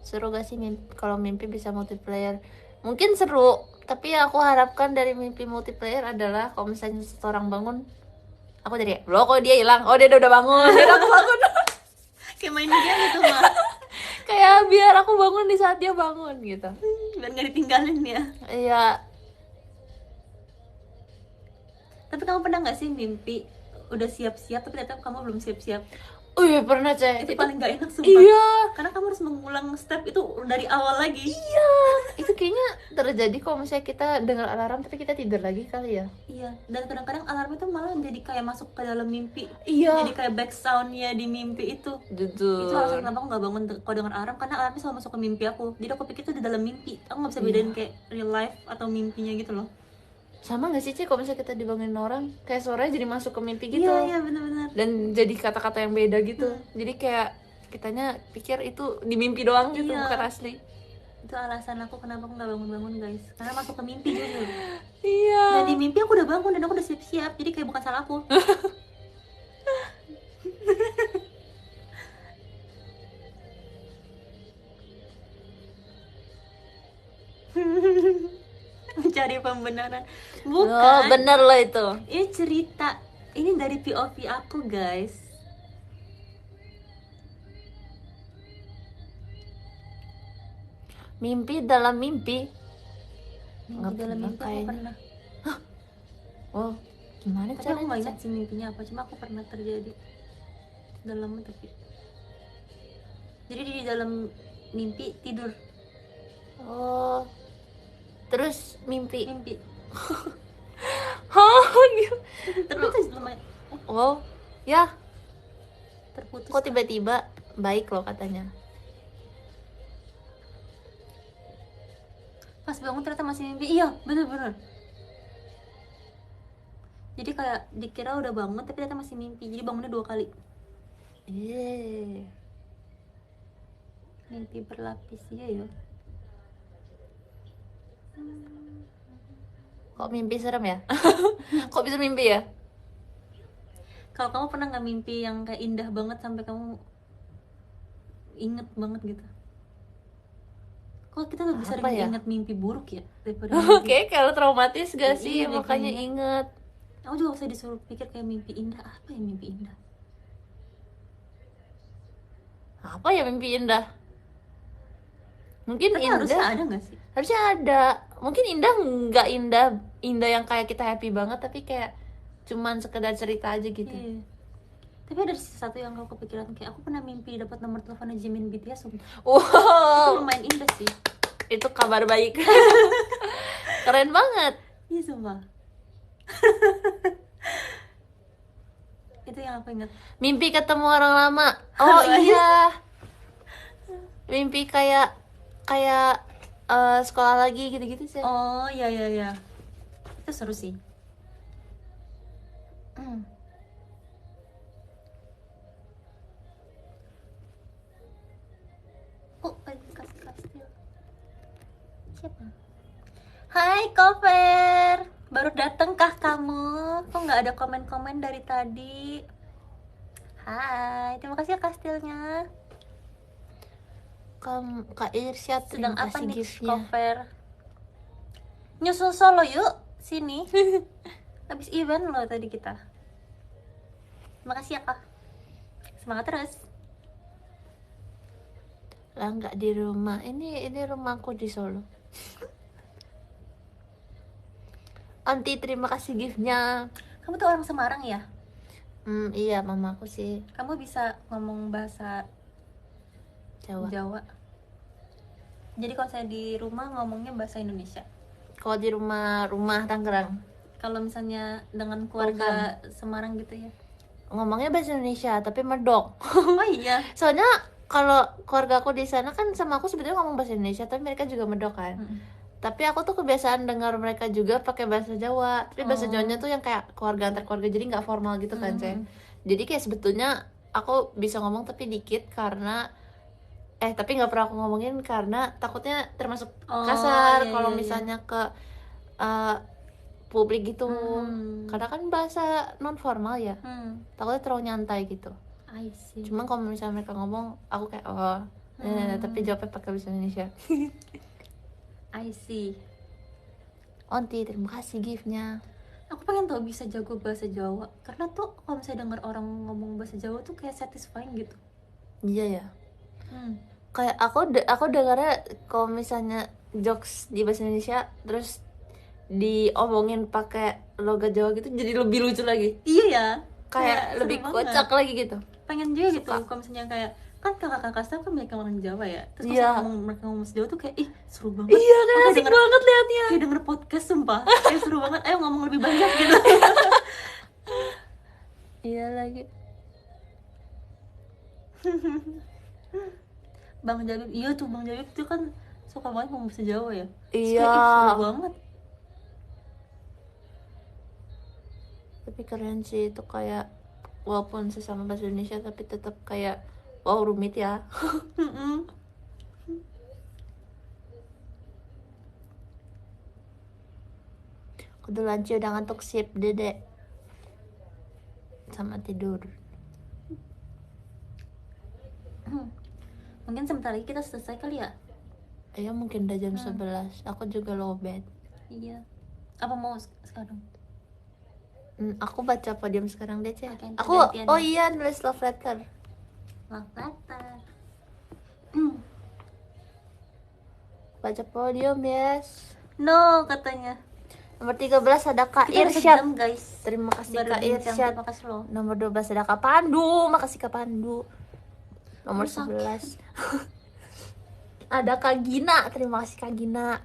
Seru gak sih kalau mimpi bisa multiplayer? Mungkin seru, tapi yang aku harapkan dari mimpi multiplayer adalah kalau misalnya seseorang bangun, aku jadi, loh kok dia hilang? Oh, dia udah bangun. Biar aku bangun. Kayak main dia gitu mah. Kayak biar aku bangun di saat dia bangun gitu. Biar gak ditinggalin ya. Iya. Tapi kamu pernah nggak sih mimpi udah siap-siap tapi ternyata kamu belum siap-siap? Oh iya pernah Ceh. Itu paling gak enak sumpah. Iya. Karena kamu harus mengulang step itu dari awal lagi. Iya. Itu kayaknya terjadi kalau misalnya kita dengar alarm tapi kita tidur lagi kali ya. Iya. Dan kadang-kadang alarm itu malah jadi kayak masuk ke dalam mimpi. Iya. Jadi kayak back soundnya di mimpi itu. Jujur. Itu alasan kenapa aku nggak bangun kalau dengar alarm, karena alarmnya selalu masuk ke mimpi aku. Jadi aku pikir itu di dalam mimpi. Aku nggak bisa bedain kayak real life atau mimpinya gitu loh. Sama gak sih Ci kalau misalnya kita dibangunin orang kayak suaranya jadi masuk ke mimpi gitu. Iya benar-benar. Dan jadi kata-kata yang beda gitu. Jadi kayak kitanya pikir itu di mimpi doang gitu, Iya. bukan asli. Itu alasan aku kenapa aku nggak bangun-bangun guys, karena masuk ke mimpi jujur. Iya. Dan di mimpi aku udah bangun dan aku udah siap-siap, jadi kayak bukan salah aku. Mencari pembenaran. Bukan. Oh, bener loh itu. Ini cerita, ini dari POV aku guys. Mimpi dalam mimpi. Mimpi dalam pernah mimpi aku kayaknya. pernah. Oh, gimana Tapi aku nggak caranya? ingat sih mimpinya apa, cuma aku pernah terjadi dalam tapi. Jadi di dalam mimpi tidur, Oh. Terus mimpi. mimpi. Oh, gitu. Tapi itu lumayan Oh, ya. terputus. Kok tiba-tiba baik loh katanya. Pas bangun ternyata masih mimpi. Iya, bener-bener. Jadi kayak dikira udah bangun tapi ternyata masih mimpi. Jadi bangunnya 2 kali. Iya. Mimpi berlapis ya ya. Kok mimpi serem ya? Kok bisa mimpi ya? Kalau kamu pernah nggak mimpi yang kayak indah banget sampai kamu inget banget gitu? Kok kita lebih Apa sering ya? inget mimpi buruk ya daripada mimpi? Oke, kalau traumatis gak sih? Iya, Makanya kayaknya. inget. Aku juga bisa disuruh pikir kayak mimpi indah. Apa ya mimpi indah? Apa ya mimpi indah? Mungkin Tapi indah. harusnya ada nggak sih? Harusnya ada. Mungkin indah nggak indah, indah yang kayak kita happy banget, tapi kayak cuman sekedar cerita aja gitu. Iya. Tapi ada sesuatu yang aku kepikiran, kayak aku pernah mimpi dapat nomor teleponnya Jimin BTS. Itu Wow, lumayan indah sih. itu kabar baik. Keren banget. Iya sumpah. Itu yang aku ingat. Mimpi ketemu orang lama. Oh iya. Mimpi kayak sekolah lagi gitu-gitu sih. Oh iya iya iya. Itu seru sih. Oh, kasih. Siapa? Hai Koper, baru dateng kah kamu? Kok nggak ada komen-komen dari tadi? Hai, terima kasih ya kastilnya. Kak Irsyad, Sedang terima apa kasih nih giftnya. Koper? Nyusul Solo yuk, sini. Habis event loh tadi kita. Terima kasih ya kak. Semangat terus. Lah nggak di rumah. Ini rumahku di Solo. Anti, terima kasih giftnya. Kamu tuh orang Semarang ya? Iya, mamaku sih Kamu bisa ngomong bahasa Jawa. Jawa. Jadi kalau saya di rumah ngomongnya bahasa Indonesia. Kalau di rumah Tangerang Kalau misalnya dengan keluarga Semarang gitu ya. ngomongnya bahasa Indonesia tapi medok. Oh iya. Soalnya kalau keluarga aku di sana kan sama aku sebetulnya ngomong bahasa Indonesia tapi mereka juga medok kan. Tapi aku tuh kebiasaan dengar mereka juga pakai bahasa Jawa. Tapi bahasa Jawanya tuh yang kayak keluarga antar keluarga, jadi nggak formal gitu kan, Ceng. Jadi kayak sebetulnya aku bisa ngomong tapi dikit karena tapi nggak pernah aku ngomongin karena takutnya termasuk kasar kalau misalnya ke publik gitu. Karena kan bahasa non formal ya. Takutnya terlalu nyantai gitu. I see. Cuma kalau misalnya mereka ngomong aku kayak tapi jawabnya pakai bahasa Indonesia. I see. Onti, terima kasih giftnya. Aku pengen tau bisa jago bahasa Jawa. Karena tuh kalau misalnya denger orang ngomong bahasa Jawa tuh kayak satisfying gitu. Iya ya. Kayak aku dengarnya kalau misalnya jokes di bahasa Indonesia terus diomongin pakai logat Jawa gitu jadi lebih lucu lagi. Iya ya, Kayak lebih seru kocak banget. lagi gitu. Pengen juga gitu Suka. kalau misalnya kayak kan kakak-kakak saya kan banyak yang orang Jawa ya, terus Iya. pas mereka ngomong bahasa Jawa tuh kayak ih seru banget. Iya kan Aku asik denger- banget liatnya. kayak denger podcast sumpah, kayak seru banget. Ayo ngomong lebih banyak gitu. Iya lagi. Bang Jabib, iya tuh Bang Jabib tuh kan suka banget ngomong bahasa Jawa ya. Terus Iya. kayak, ih seru banget. Tapi keren sih itu kayak walaupun sesama bahasa Indonesia tapi tetap kayak wow rumit ya. Mm-mm. Kebetulan Cio udah ngantuk sip dede sama tidur. Mungkin sebentar lagi kita selesai kali ya. Ya mungkin udah jam 11. Aku juga low bed. Iya. Apa mau sekarang? Aku baca podium sekarang deh, Cek. Oke, Aku gantian oh ya. iya nulis love letter. Love letter. Baca podium, yes. No katanya. Nomor 13 ada Kak Kita udah Irsyad. sejam guys. Terima kasih Baru Kak bincang, Irsyad. terima kasih loh. Nomor 12 ada Kak Pandu. Makasih Kak Pandu. Nomor Rusak. 11 ada Kak Gina. Terima kasih Kak Gina.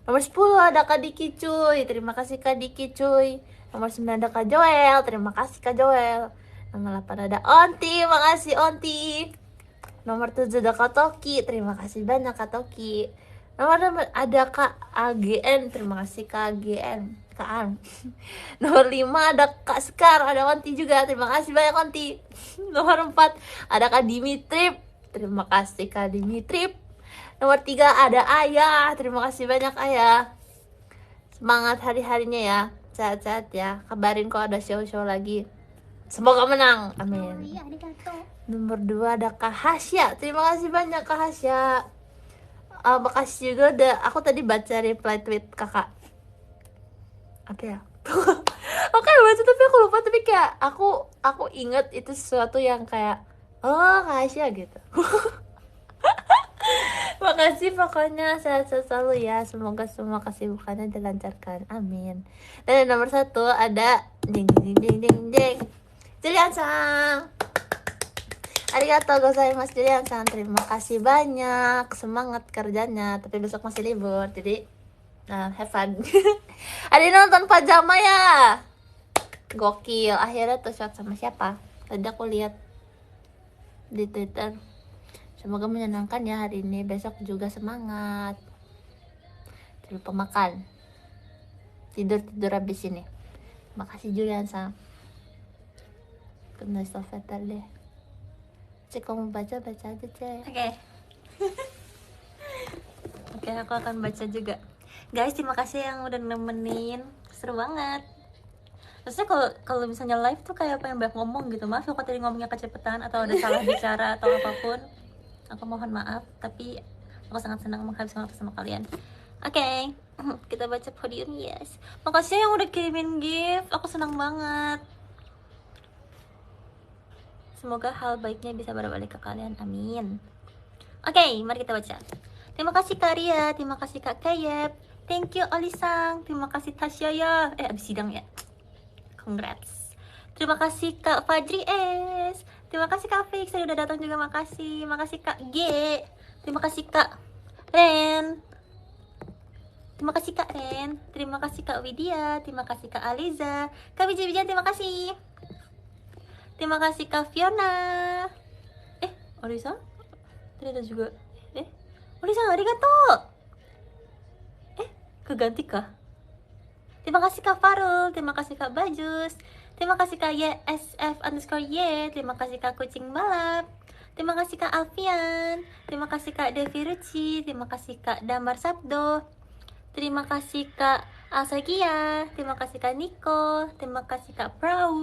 Nomor 10 ada Kak Diki cuy. Terima kasih Kak Diki cuy. Nomor 9 ada Kak Joel. Terima kasih Kak Joel. Nomor 8 ada Onti. Makasih Onti. Nomor 7 ada Kak Toki. Terima kasih banyak Kak Toki. Nomor ada Kak AGN. Terima kasih Kak AGN. Kak An. Nomor 5 ada Kak Sekar. Ada Onti juga. Terima kasih banyak Onti. Nomor 4 ada Kak Dimitrip. Terima kasih Kak Dimitrip. Nomor 3 ada Ayah. Terima kasih banyak Ayah. Semangat hari-harinya ya. Sehat-sehat ya. Kabarin kalau ada show-show lagi. Semoga menang. Amin. Nomor 2 ada Kak Hasya. Terima kasih banyak Kak Hasya. Makasih juga udah. Aku tadi baca reply tweet kakak. Apa ya? Oke baca tapi aku lupa. Tapi kayak aku inget itu sesuatu yang kayak Kak Hasya gitu. Makasih pokoknya sehat-sehat selalu ya. Semoga semua kesibukannya dilancarkan. Amin. Dan nomor 1 ada ding ding ding ding ding. Julian-san. Arigatou gozaimasu Julian-san. Terima kasih banyak. Semangat kerjanya. Tapi besok masih libur. Jadi have fun. Ada yang nonton pajama ya. Gokil. Akhirnya tuh shot sama siapa? Tadi aku lihat di Twitter. Semoga menyenangkan ya hari ini. Besok juga semangat. Jangan lupa makan. Tidur habis ini. Makasih Julian Sang. Kena stafeter deh. Cek kamu baca aja Cek. Oke. Oke, aku akan baca juga. Guys, terima kasih yang udah nemenin. Seru banget. Maksudnya kalau misalnya live tuh kayak pengen banyak ngomong gitu. Maaf ya kalau tadi ngomongnya kecepatan atau ada salah bicara atau apapun. Aku mohon maaf, tapi aku sangat senang menghabiskan waktu sama kalian. Oke, kita baca podium, yes. Makasih yang udah kirimin gift, aku senang banget. Semoga hal baiknya bisa berbalik ke kalian, amin. Oke, mari kita baca. Terima kasih Kak Ria, terima kasih Kak Kayep, thank you Olisang, terima kasih Tasya ya. Abis sidang ya. Congrats. Terima kasih Kak Fajri S. Terima kasih Kak Fix, tadi udah datang juga, makasih. Makasih Kak G. Terima kasih Kak Ren. Terima kasih Kak Ren. Terima kasih Kak Widya. Terima kasih Kak Aliza. Kak Bija-Bija, terima kasih. Terima kasih Kak Fiona. Olisa? Tadi ada juga. Olisa, arigato. Keganti kah? Terima kasih Kak Farul. Terima kasih Kak Bajus. Terima kasih Kak YSF_Y. Terima kasih Kak Kucing Balap. Terima kasih Kak Alfian. Terima kasih Kak Devi Ruci. Terima kasih Kak Damar Sabdo. Terima kasih Kak Alsagia. Terima kasih Kak Niko. Terima kasih Kak Prau.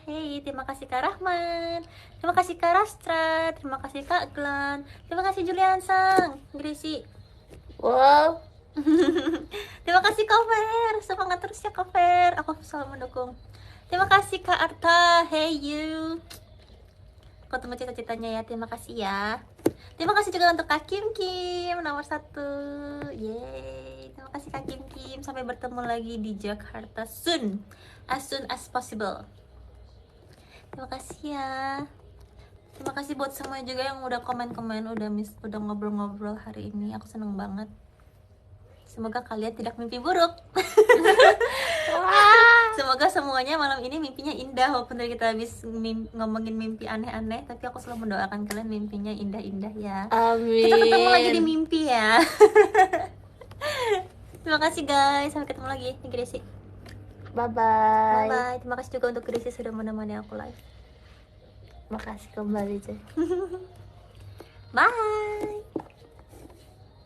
Hey, terima kasih Kak Rahman. Terima kasih Kak Rastra. Terima kasih Kak Glan. Terima kasih Julian Sang. Grisi. Wow. Terima kasih Kak Fer. Semangat terus ya Kak Fer. Aku selalu mendukung. Terima kasih Kak Arta. Hey you. Ketemu cita-citanya ya. Terima kasih ya. Terima kasih juga untuk Kak Kim Kim nomor 1. Yeay. Terima kasih Kak Kim Kim. Kim. Sampai bertemu lagi di Jakarta soon as possible. Terima kasih ya. Terima kasih buat semua juga yang udah komen-komen, udah ngobrol-ngobrol hari ini. Aku seneng banget. Semoga kalian tidak mimpi buruk. Semoga semuanya malam ini mimpinya indah. Walaupun tadi kita habis ngomongin mimpi aneh-aneh, tapi aku selalu mendoakan kalian mimpinya indah-indah ya. Amin. Kita ketemu lagi di mimpi ya. Terima kasih guys. Sampai ketemu lagi. Ini Gracie. Bye bye. Bye. Terima kasih juga untuk Gracie sudah menemani aku live. Makasih kembali, Cek. Bye.